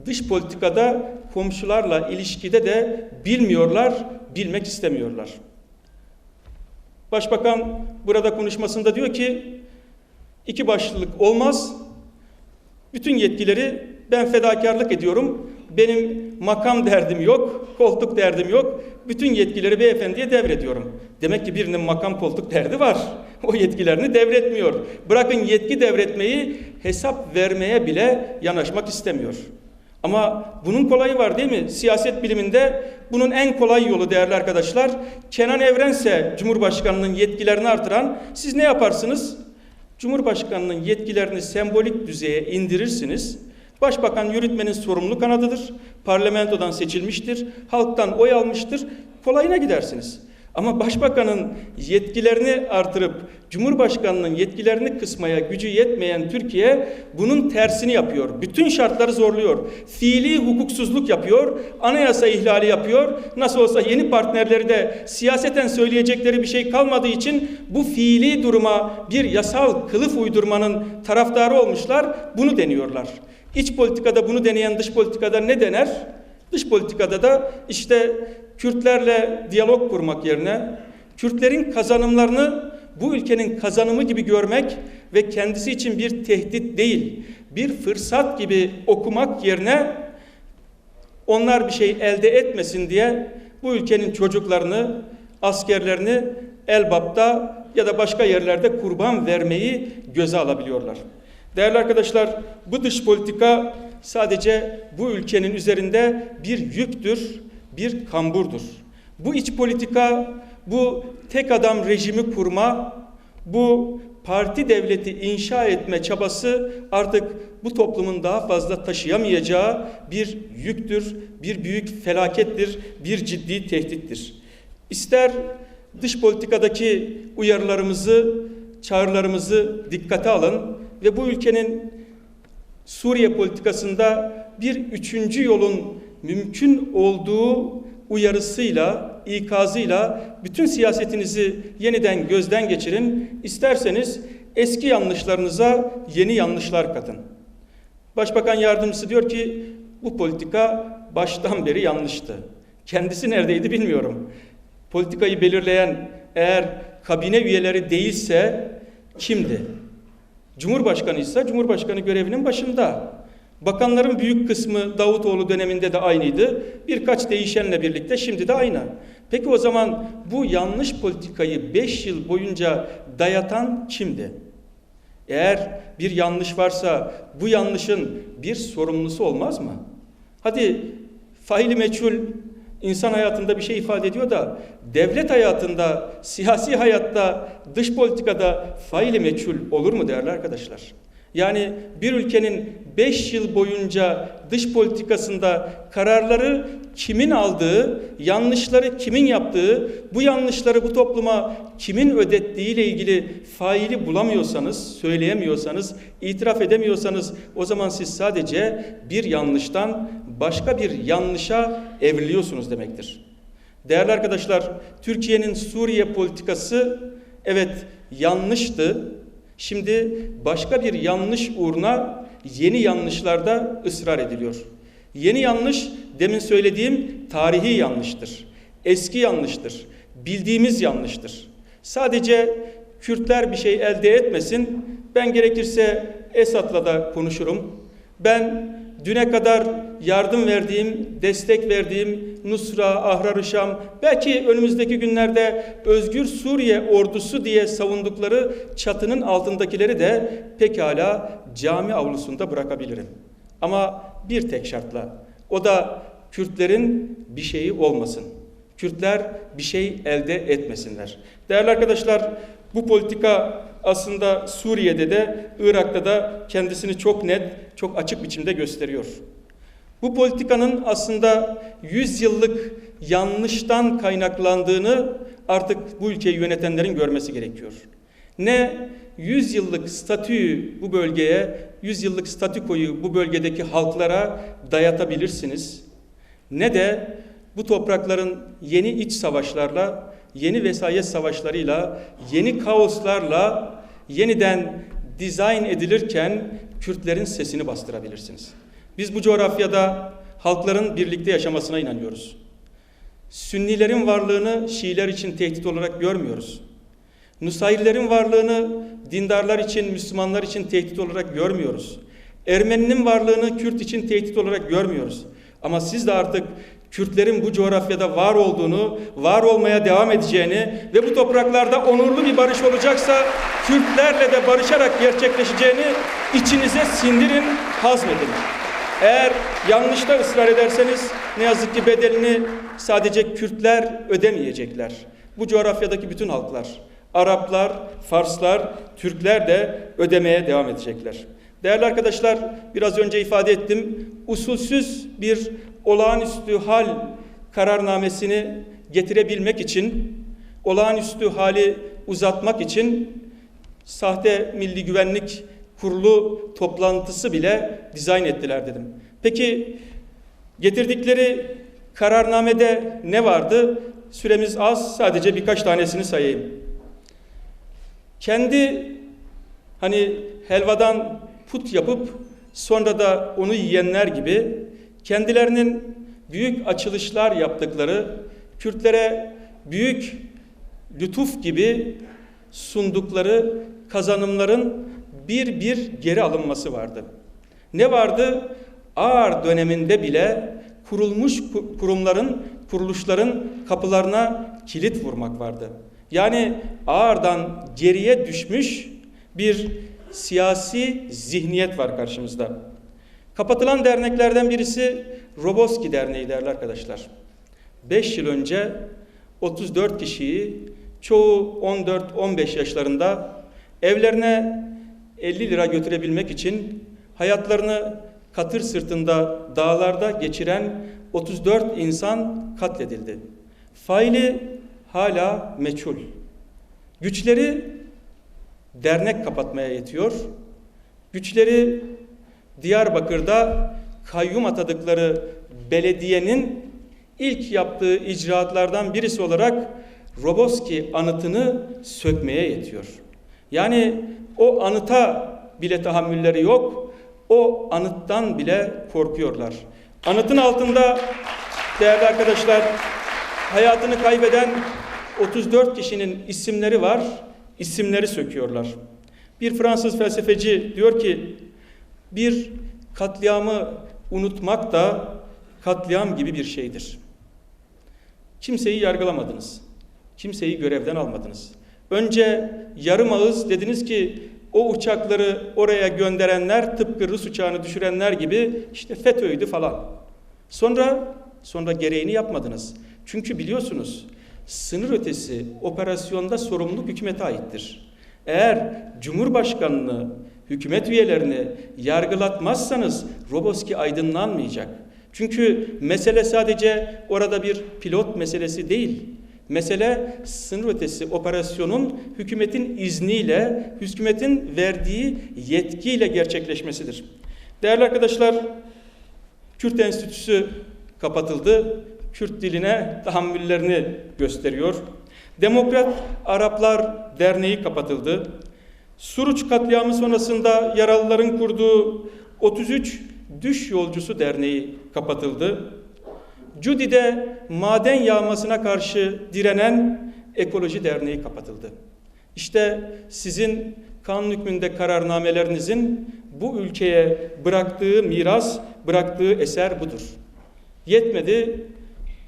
dış politikada, komşularla ilişkide de bilmiyorlar, bilmek istemiyorlar. Başbakan burada konuşmasında diyor ki, iki başlılık olmaz, bütün yetkileri ben fedakarlık ediyorum, benim makam derdim yok, koltuk derdim yok, bütün yetkileri beyefendiye devrediyorum. Demek ki birinin makam koltuk derdi var, o yetkilerini devretmiyor. Bırakın yetki devretmeyi, hesap vermeye bile yanaşmak istemiyor. Ama bunun kolayı var değil mi? Siyaset biliminde bunun en kolay yolu değerli arkadaşlar, Kenan Evrense Cumhurbaşkanı'nın yetkilerini artıran, siz ne yaparsınız? Cumhurbaşkanı'nın yetkilerini sembolik düzeye indirirsiniz. Başbakan yürütmenin sorumlu kanadıdır. Parlamentodan seçilmiştir. Halktan oy almıştır. Kolayına gidersiniz. Ama başbakanın yetkilerini artırıp Cumhurbaşkanı'nın yetkilerini kısmaya gücü yetmeyen Türkiye bunun tersini yapıyor. Bütün şartları zorluyor. Fiili hukuksuzluk yapıyor. Anayasa ihlali yapıyor. Nasıl olsa yeni partnerleri de siyaseten söyleyecekleri bir şey kalmadığı için bu fiili duruma bir yasal kılıf uydurmanın taraftarı olmuşlar. Bunu deniyorlar. İç politikada bunu deneyen dış politikada ne dener? Dış politikada da işte Kürtlerle diyalog kurmak yerine Kürtlerin kazanımlarını bu ülkenin kazanımı gibi görmek ve kendisi için bir tehdit değil, bir fırsat gibi okumak yerine onlar bir şey elde etmesin diye bu ülkenin çocuklarını, askerlerini Elbap'ta ya da başka yerlerde kurban vermeyi göze alabiliyorlar. Değerli arkadaşlar, bu dış politika sadece bu ülkenin üzerinde bir yüktür, bir kamburdur. Bu iç politika, bu tek adam rejimi kurma, bu parti devleti inşa etme çabası artık bu toplumun daha fazla taşıyamayacağı bir yüktür, bir büyük felakettir, bir ciddi tehdittir. İster dış politikadaki uyarılarımızı, çağrılarımızı dikkate alın ve bu ülkenin Suriye politikasında bir üçüncü yolun mümkün olduğu uyarısıyla, ikazıyla bütün siyasetinizi yeniden gözden geçirin. İsterseniz eski yanlışlarınıza yeni yanlışlar katın. Başbakan yardımcısı diyor ki bu politika baştan beri yanlıştı. Kendisi neredeydi bilmiyorum. Politikayı belirleyen eğer kabine üyeleri değilse kimdi? Cumhurbaşkanı ise Cumhurbaşkanı görevinin başında. Bakanların büyük kısmı Davutoğlu döneminde de aynıydı. Birkaç değişenle birlikte şimdi de aynı. Peki o zaman bu yanlış politikayı 5 yıl boyunca dayatan kimdi? Eğer bir yanlış varsa bu yanlışın bir sorumlusu olmaz mı? Hadi faili meçhul insan hayatında bir şey ifade ediyor da devlet hayatında, siyasi hayatta, dış politikada faili meçhul olur mu değerli arkadaşlar? Yani bir ülkenin 5 yıl boyunca dış politikasında kararları kimin aldığı, yanlışları kimin yaptığı, bu yanlışları bu topluma kimin ödettiği ile ilgili faili bulamıyorsanız, söyleyemiyorsanız, itiraf edemiyorsanız o zaman siz sadece bir yanlıştan başka bir yanlışa evriliyorsunuz demektir. Değerli arkadaşlar, Türkiye'nin Suriye politikası evet yanlıştı. Şimdi başka bir yanlış uğruna yeni yanlışlarda ısrar ediliyor. Yeni yanlış demin söylediğim tarihi yanlıştır. Eski yanlıştır. Bildiğimiz yanlıştır. Sadece Kürtler bir şey elde etmesin. Ben gerekirse Esad'la da konuşurum. Ben düne kadar yardım verdiğim, destek verdiğim Nusra, Ahrar-ı Şam, belki önümüzdeki günlerde Özgür Suriye ordusu diye savundukları çatının altındakileri de pekala cami avlusunda bırakabilirim. Ama bir tek şartla, o da Kürtlerin bir şeyi olmasın. Kürtler bir şey elde etmesinler. Değerli arkadaşlar, bu politika aslında Suriye'de de Irak'ta da kendisini çok net, çok açık biçimde gösteriyor. Bu politikanın aslında 100 yıllık yanlıştan kaynaklandığını artık bu ülkeyi yönetenlerin görmesi gerekiyor. Ne 100 yıllık statüyü bu bölgeye, 100 yıllık statükoyu bu bölgedeki halklara dayatabilirsiniz, ne de bu toprakların yeni iç savaşlarla, yeni vesayet savaşlarıyla, yeni kaoslarla yeniden dizayn edilirken Kürtlerin sesini bastırabilirsiniz. Biz bu coğrafyada halkların birlikte yaşamasına inanıyoruz. Sünnilerin varlığını Şiiler için tehdit olarak görmüyoruz. Nusayrilerin varlığını dindarlar için, Müslümanlar için tehdit olarak görmüyoruz. Ermeninin varlığını Kürt için tehdit olarak görmüyoruz. Ama siz de artık Kürtlerin bu coğrafyada var olduğunu, var olmaya devam edeceğini ve bu topraklarda onurlu bir barış olacaksa Kürtlerle de barışarak gerçekleşeceğini içinize sindirin, hazmedin. Eğer yanlışta ısrar ederseniz ne yazık ki bedelini sadece Kürtler ödemeyecekler. Bu coğrafyadaki bütün halklar, Araplar, Farslar, Türkler de ödemeye devam edecekler. Değerli arkadaşlar, biraz önce ifade ettim, usulsüz bir olağanüstü hal kararnamesini getirebilmek için, olağanüstü hali uzatmak için sahte Milli Güvenlik Kurulu toplantısı bile dizayn ettiler dedim. Peki getirdikleri kararnamede ne vardı? Süremiz az, sadece birkaç tanesini sayayım. Kendi helvadan put yapıp sonra da onu yiyenler gibi kendilerinin büyük açılışlar yaptıkları, Kürtlere büyük lütuf gibi sundukları kazanımların bir bir geri alınması vardı. Ne vardı? Ağar döneminde bile kurulmuş kurumların, kuruluşların kapılarına kilit vurmak vardı. Yani Ağar'dan geriye düşmüş bir siyasi zihniyet var karşımızda. Kapatılan derneklerden birisi Roboski Derneği değerli arkadaşlar. 5 yıl önce 34 kişiyi, çoğu 14-15 yaşlarında, evlerine 50 lira götürebilmek için hayatlarını katır sırtında dağlarda geçiren 34 insan katledildi. Faili hala meçhul. Güçleri dernek kapatmaya yetiyor. Güçleri Diyarbakır'da kayyum atadıkları belediyenin ilk yaptığı icraatlardan birisi olarak Roboski anıtını sökmeye yetiyor. Yani o anıta bile tahammülleri yok. o anıttan bile korkuyorlar. Anıtın altında değerli arkadaşlar, hayatını kaybeden 34 kişinin isimleri var, isimleri söküyorlar. Bir Fransız felsefeci diyor ki, bir katliamı unutmak da katliam gibi bir şeydir. Kimseyi yargılamadınız, kimseyi görevden almadınız. Önce yarım ağız dediniz ki, o uçakları oraya gönderenler tıpkı Rus uçağını düşürenler gibi işte FETÖ'ydü falan. Sonra gereğini yapmadınız. Çünkü biliyorsunuz, sınır ötesi operasyonda sorumluluk hükümete aittir. Eğer Cumhurbaşkanını, hükümet üyelerini yargılatmazsanız Roboski aydınlanmayacak. Çünkü mesele sadece orada bir pilot meselesi değil. Mesele sınır ötesi operasyonun hükümetin izniyle, hükümetin verdiği yetkiyle gerçekleşmesidir. Değerli arkadaşlar, Kürt Enstitüsü kapatıldı. Kürt diline tahammüllerini gösteriyor. Demokrat Araplar Derneği kapatıldı. Suruç katliamı sonrasında yaralıların kurduğu 33 Düş Yolcusu Derneği kapatıldı. Cudi'de maden yağmasına karşı direnen Ekoloji Derneği kapatıldı. İşte sizin kanun hükmünde kararnamelerinizin bu ülkeye bıraktığı miras, bıraktığı eser budur. Yetmedi,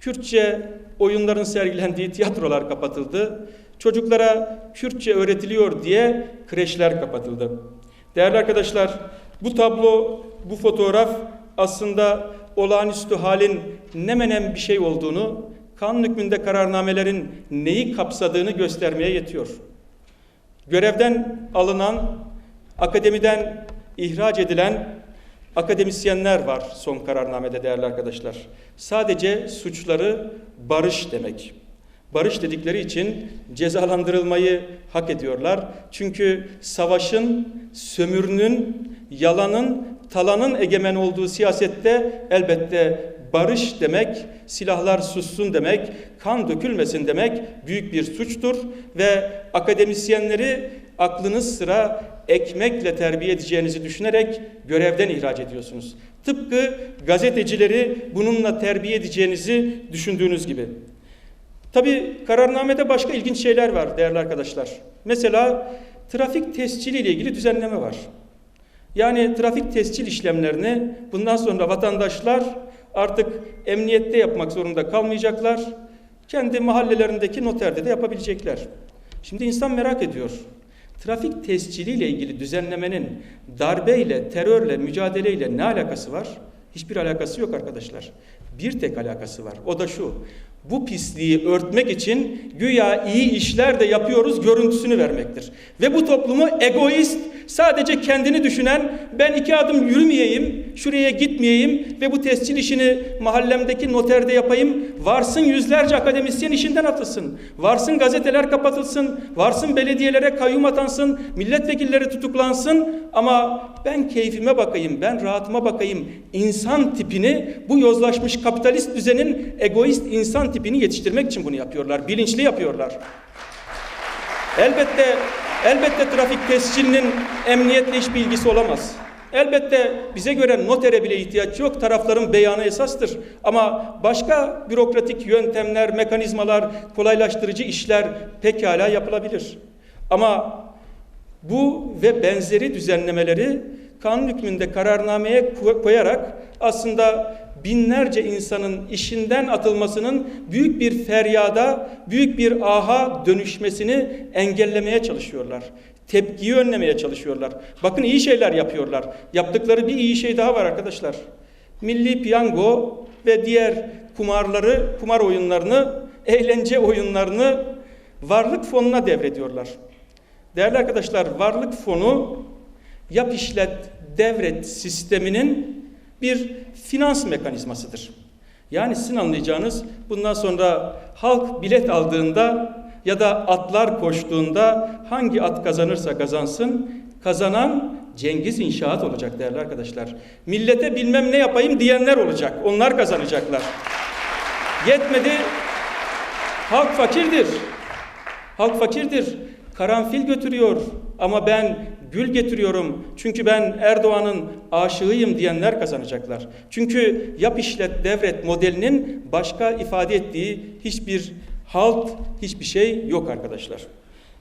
Kürtçe oyunların sergilendiği tiyatrolar kapatıldı. Çocuklara Kürtçe öğretiliyor diye kreşler kapatıldı. Değerli arkadaşlar, bu tablo, bu fotoğraf aslında olağanüstü halin ne menen bir şey olduğunu, kanun hükmünde kararnamelerin neyi kapsadığını göstermeye yetiyor. Görevden alınan, akademiden ihraç edilen akademisyenler var son kararnamede değerli arkadaşlar. Sadece suçları barış demek. Barış dedikleri için cezalandırılmayı hak ediyorlar. Çünkü savaşın, sömürünün, yalanın, talanın egemen olduğu siyasette elbette barış demek, silahlar sussun demek, kan dökülmesin demek büyük bir suçtur ve akademisyenleri aklınız sıra ekmekle terbiye edeceğinizi düşünerek görevden ihraç ediyorsunuz. Tıpkı gazetecileri bununla terbiye edeceğinizi düşündüğünüz gibi. Tabii kararnamede başka ilginç şeyler var değerli arkadaşlar. Mesela trafik tescili ile ilgili düzenleme var. Yani trafik tescil işlemlerini bundan sonra vatandaşlar artık emniyette yapmak zorunda kalmayacaklar. Kendi mahallelerindeki noterde de yapabilecekler. Şimdi insan merak ediyor. Trafik tescili ile ilgili düzenlemenin darbeyle, terörle, mücadeleyle ne alakası var? Hiçbir alakası yok arkadaşlar. Bir tek alakası var. O da şu. Bu pisliği örtmek için güya iyi işler de yapıyoruz görüntüsünü vermektir. Ve bu toplumu egoist, sadece kendini düşünen, ben 2 adım yürümeyeyim, şuraya gitmeyeyim ve bu tescil işini mahallemdeki noterde yapayım. Varsın yüzlerce akademisyen işinden atılsın. Varsın gazeteler kapatılsın. Varsın belediyelere kayyum atansın. Milletvekilleri tutuklansın. Ama ben keyfime bakayım, ben rahatıma bakayım. İnsan tipini, bu yozlaşmış kapitalist düzenin egoist insan tipini yetiştirmek için bunu yapıyorlar. Bilinçli yapıyorlar. Elbette trafik tescilinin emniyetle hiçbir ilgisi olamaz. Elbette bize göre notere bile ihtiyaç yok. Tarafların beyanı esastır. Ama başka bürokratik yöntemler, mekanizmalar, kolaylaştırıcı işler pekala yapılabilir. Ama bu ve benzeri düzenlemeleri kanun hükmünde kararnameye koyarak aslında binlerce insanın işinden atılmasının büyük bir feryada, büyük bir aha dönüşmesini engellemeye çalışıyorlar. Tepkiyi önlemeye çalışıyorlar. Bakın iyi şeyler yapıyorlar. Yaptıkları bir iyi şey daha var arkadaşlar. Milli piyango ve diğer kumar oyunlarını, eğlence oyunlarını varlık fonuna devrediyorlar. Değerli arkadaşlar, varlık fonu yap işlet devret sisteminin bir finans mekanizmasıdır. Yani sizin anlayacağınız, bundan sonra halk bilet aldığında ya da atlar koştuğunda hangi at kazanırsa kazansın, kazanan Cengiz İnşaat olacak değerli arkadaşlar. Millete bilmem ne yapayım diyenler olacak. Onlar kazanacaklar. Yetmedi. Halk fakirdir. Halk fakirdir. Karanfil götürüyor. Ama ben gül getiriyorum çünkü ben Erdoğan'ın aşığıyım diyenler kazanacaklar. Çünkü yap işlet devret modelinin başka ifade ettiği hiçbir halt, hiçbir şey yok arkadaşlar.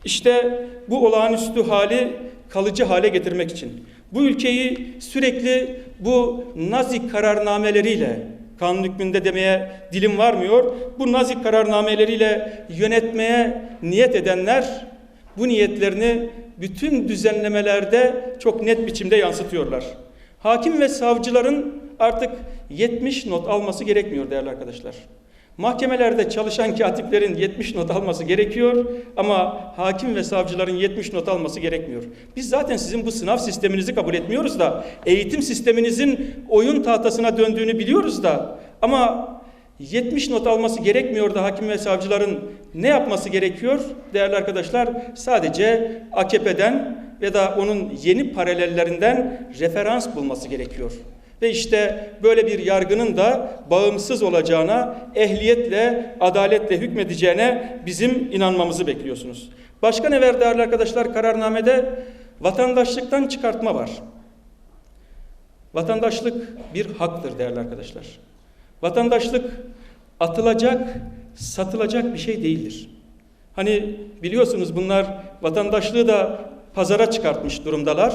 İşte bu olağanüstü hali kalıcı hale getirmek için bu ülkeyi sürekli bu nazik kararnameleriyle, kanun hükmünde demeye dilim varmıyor, bu nazik kararnameleriyle yönetmeye niyet edenler bu niyetlerini bütün düzenlemelerde çok net biçimde yansıtıyorlar. Hakim ve savcıların artık 70 not alması gerekmiyor değerli arkadaşlar. Mahkemelerde çalışan katiplerin 70 not alması gerekiyor ama hakim ve savcıların 70 not alması gerekmiyor. Biz zaten sizin bu sınav sisteminizi kabul etmiyoruz da, eğitim sisteminizin oyun tahtasına döndüğünü biliyoruz da, ama 70 not alması gerekmiyor da hakim ve savcıların ne yapması gerekiyor? Değerli arkadaşlar, sadece AKP'den ve da onun yeni paralellerinden referans bulması gerekiyor. Ve işte böyle bir yargının da bağımsız olacağına, ehliyetle, adaletle hükmedeceğine bizim inanmamızı bekliyorsunuz. Başka ne var değerli arkadaşlar? Kararnamede vatandaşlıktan çıkartma var. Vatandaşlık bir haktır değerli arkadaşlar. Vatandaşlık atılacak, satılacak bir şey değildir. Hani biliyorsunuz bunlar vatandaşlığı da pazara çıkartmış durumdalar.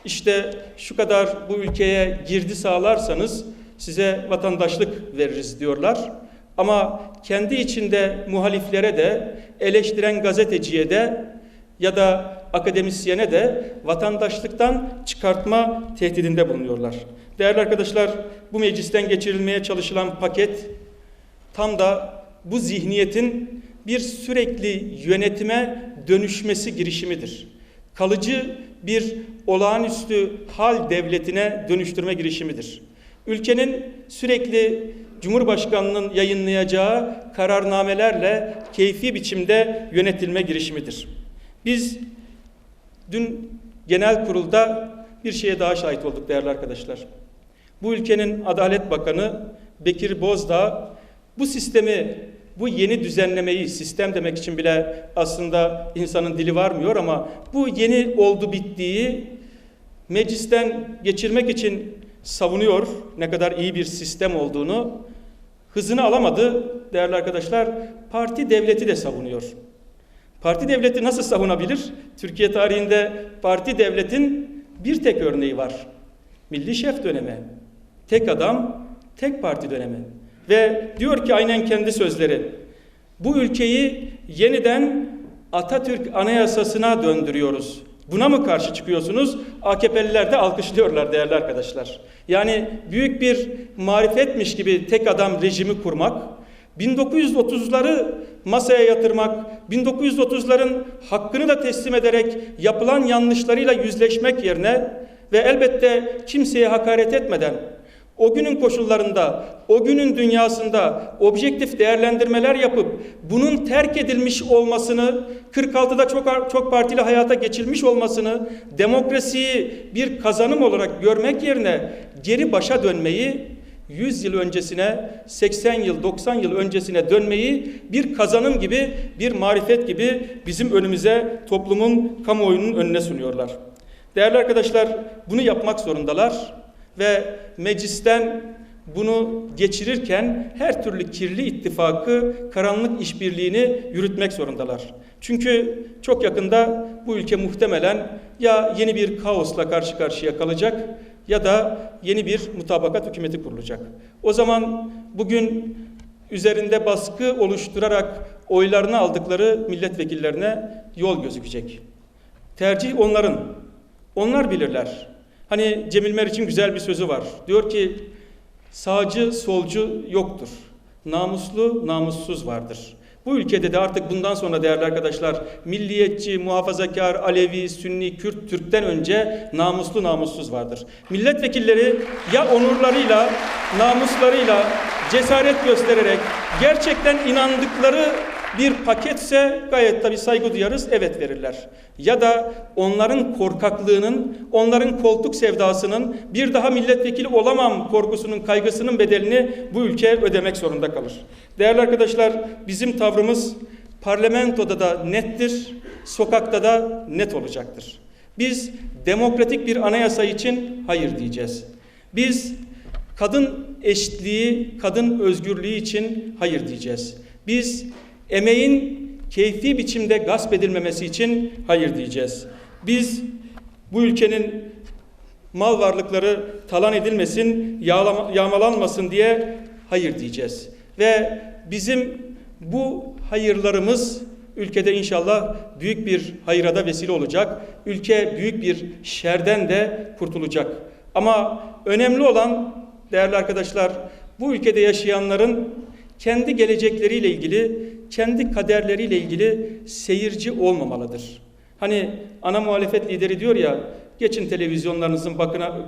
İşte şu kadar bu ülkeye girdi sağlarsanız size vatandaşlık veririz diyorlar. Ama kendi içinde muhaliflere de, eleştiren gazeteciye de ya da akademisyene de vatandaşlıktan çıkartma tehdidinde bulunuyorlar. Değerli arkadaşlar, bu meclisten geçirilmeye çalışılan paket tam da bu zihniyetin bir sürekli yönetime dönüşmesi girişimidir. Kalıcı bir olağanüstü hal devletine dönüştürme girişimidir. Ülkenin sürekli Cumhurbaşkanı'nın yayınlayacağı kararnamelerle keyfi biçimde yönetilme girişimidir. Biz dün genel kurulda bir şeye daha şahit olduk değerli arkadaşlar. Bu ülkenin Adalet Bakanı Bekir Bozdağ bu sistemi, bu yeni düzenlemeyi, sistem demek için bile aslında insanın dili varmıyor ama bu yeni oldu bittiği meclisten geçirmek için savunuyor, ne kadar iyi bir sistem olduğunu. Hızını alamadı değerli arkadaşlar, parti devleti de savunuyor. Parti devleti nasıl savunabilir? Türkiye tarihinde parti devletin bir tek örneği var. Milli Şef dönemi. Tek adam, tek parti dönemi. Ve diyor ki aynen kendi sözleri, bu ülkeyi yeniden Atatürk Anayasası'na döndürüyoruz. Buna mı karşı çıkıyorsunuz? AKP'liler de alkışlıyorlar değerli arkadaşlar. Yani büyük bir marifetmiş gibi tek adam rejimi kurmak, 1930'ları masaya yatırmak, 1930'ların hakkını da teslim ederek yapılan yanlışlarıyla yüzleşmek yerine ve elbette kimseye hakaret etmeden, o günün koşullarında, o günün dünyasında objektif değerlendirmeler yapıp bunun terk edilmiş olmasını, 46'da çok partili hayata geçilmiş olmasını, demokrasiyi bir kazanım olarak görmek yerine geri başa dönmeyi, 100 yıl öncesine, 80 yıl, 90 yıl öncesine dönmeyi bir kazanım gibi, bir marifet gibi bizim önümüze, toplumun, kamuoyunun önüne sunuyorlar. Değerli arkadaşlar, bunu yapmak zorundalar. Ve meclisten bunu geçirirken her türlü kirli ittifakı, karanlık işbirliğini yürütmek zorundalar. Çünkü çok yakında bu ülke muhtemelen ya yeni bir kaosla karşı karşıya kalacak ya da yeni bir mutabakat hükümeti kurulacak. O zaman bugün üzerinde baskı oluşturarak oylarını aldıkları milletvekillerine yol gözükecek. Tercih onların. Onlar bilirler. Hani Cemil Meriç'in güzel bir sözü var. Diyor ki sağcı solcu yoktur. Namuslu namussuz vardır. Bu ülkede de artık bundan sonra değerli arkadaşlar milliyetçi, muhafazakar, Alevi, Sünni, Kürt, Türk'ten önce namuslu namussuz vardır. Milletvekilleri ya onurlarıyla, namuslarıyla cesaret göstererek gerçekten inandıkları bir paketse gayet tabii saygı duyarız, evet verirler. Ya da onların korkaklığının, onların koltuk sevdasının, bir daha milletvekili olamam korkusunun, kaygısının bedelini bu ülke ödemek zorunda kalır. Değerli arkadaşlar, bizim tavrımız parlamentoda da nettir, sokakta da net olacaktır. Biz demokratik bir anayasa için hayır diyeceğiz. Biz kadın eşitliği, kadın özgürlüğü için hayır diyeceğiz. Biz emeğin keyfi biçimde gasp edilmemesi için hayır diyeceğiz. Biz bu ülkenin mal varlıkları talan edilmesin, yağmalanmasın diye hayır diyeceğiz. Ve bizim bu hayırlarımız ülkede inşallah büyük bir hayıra da vesile olacak. Ülke büyük bir şerden de kurtulacak. Ama önemli olan değerli arkadaşlar, bu ülkede yaşayanların kendi gelecekleriyle ilgili, kendi kaderleriyle ilgili seyirci olmamalıdır. Hani ana muhalefet lideri diyor ya, geçin televizyonlarınızın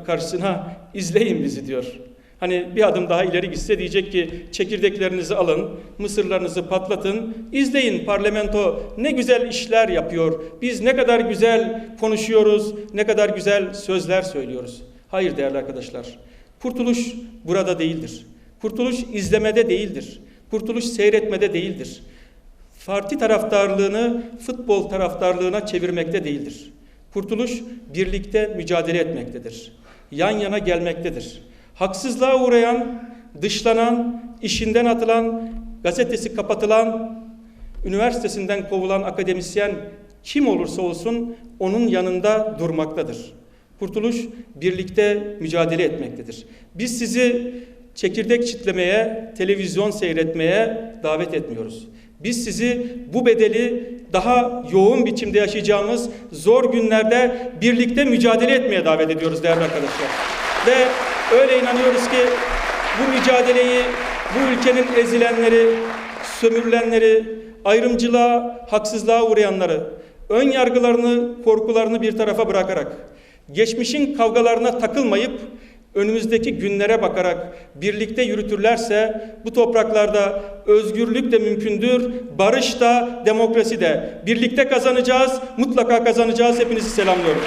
karşısına, izleyin bizi diyor. Hani bir adım daha ileri gitse diyecek ki çekirdeklerinizi alın, mısırlarınızı patlatın, izleyin parlamento ne güzel işler yapıyor. Biz ne kadar güzel konuşuyoruz, ne kadar güzel sözler söylüyoruz. Hayır değerli arkadaşlar, kurtuluş burada değildir. Kurtuluş izlemede değildir. Kurtuluş seyretmede değildir. Parti taraftarlığını futbol taraftarlığına çevirmekte değildir. Kurtuluş birlikte mücadele etmektedir. Yan yana gelmektedir. Haksızlığa uğrayan, dışlanan, işinden atılan, gazetesi kapatılan, üniversitesinden kovulan akademisyen kim olursa olsun onun yanında durmaktadır. Kurtuluş birlikte mücadele etmektedir. Biz sizi çekirdek çitlemeye, televizyon seyretmeye davet etmiyoruz. Biz sizi bu bedeli daha yoğun biçimde yaşayacağımız zor günlerde birlikte mücadele etmeye davet ediyoruz değerli arkadaşlar. Ve öyle inanıyoruz ki bu mücadeleyi bu ülkenin ezilenleri, sömürülenleri, ayrımcılığa, haksızlığa uğrayanları, ön yargılarını, korkularını bir tarafa bırakarak, geçmişin kavgalarına takılmayıp önümüzdeki günlere bakarak birlikte yürütürlerse bu topraklarda özgürlük de mümkündür, barış da, demokrasi de. Birlikte kazanacağız, mutlaka kazanacağız. Hepinizi selamlıyorum.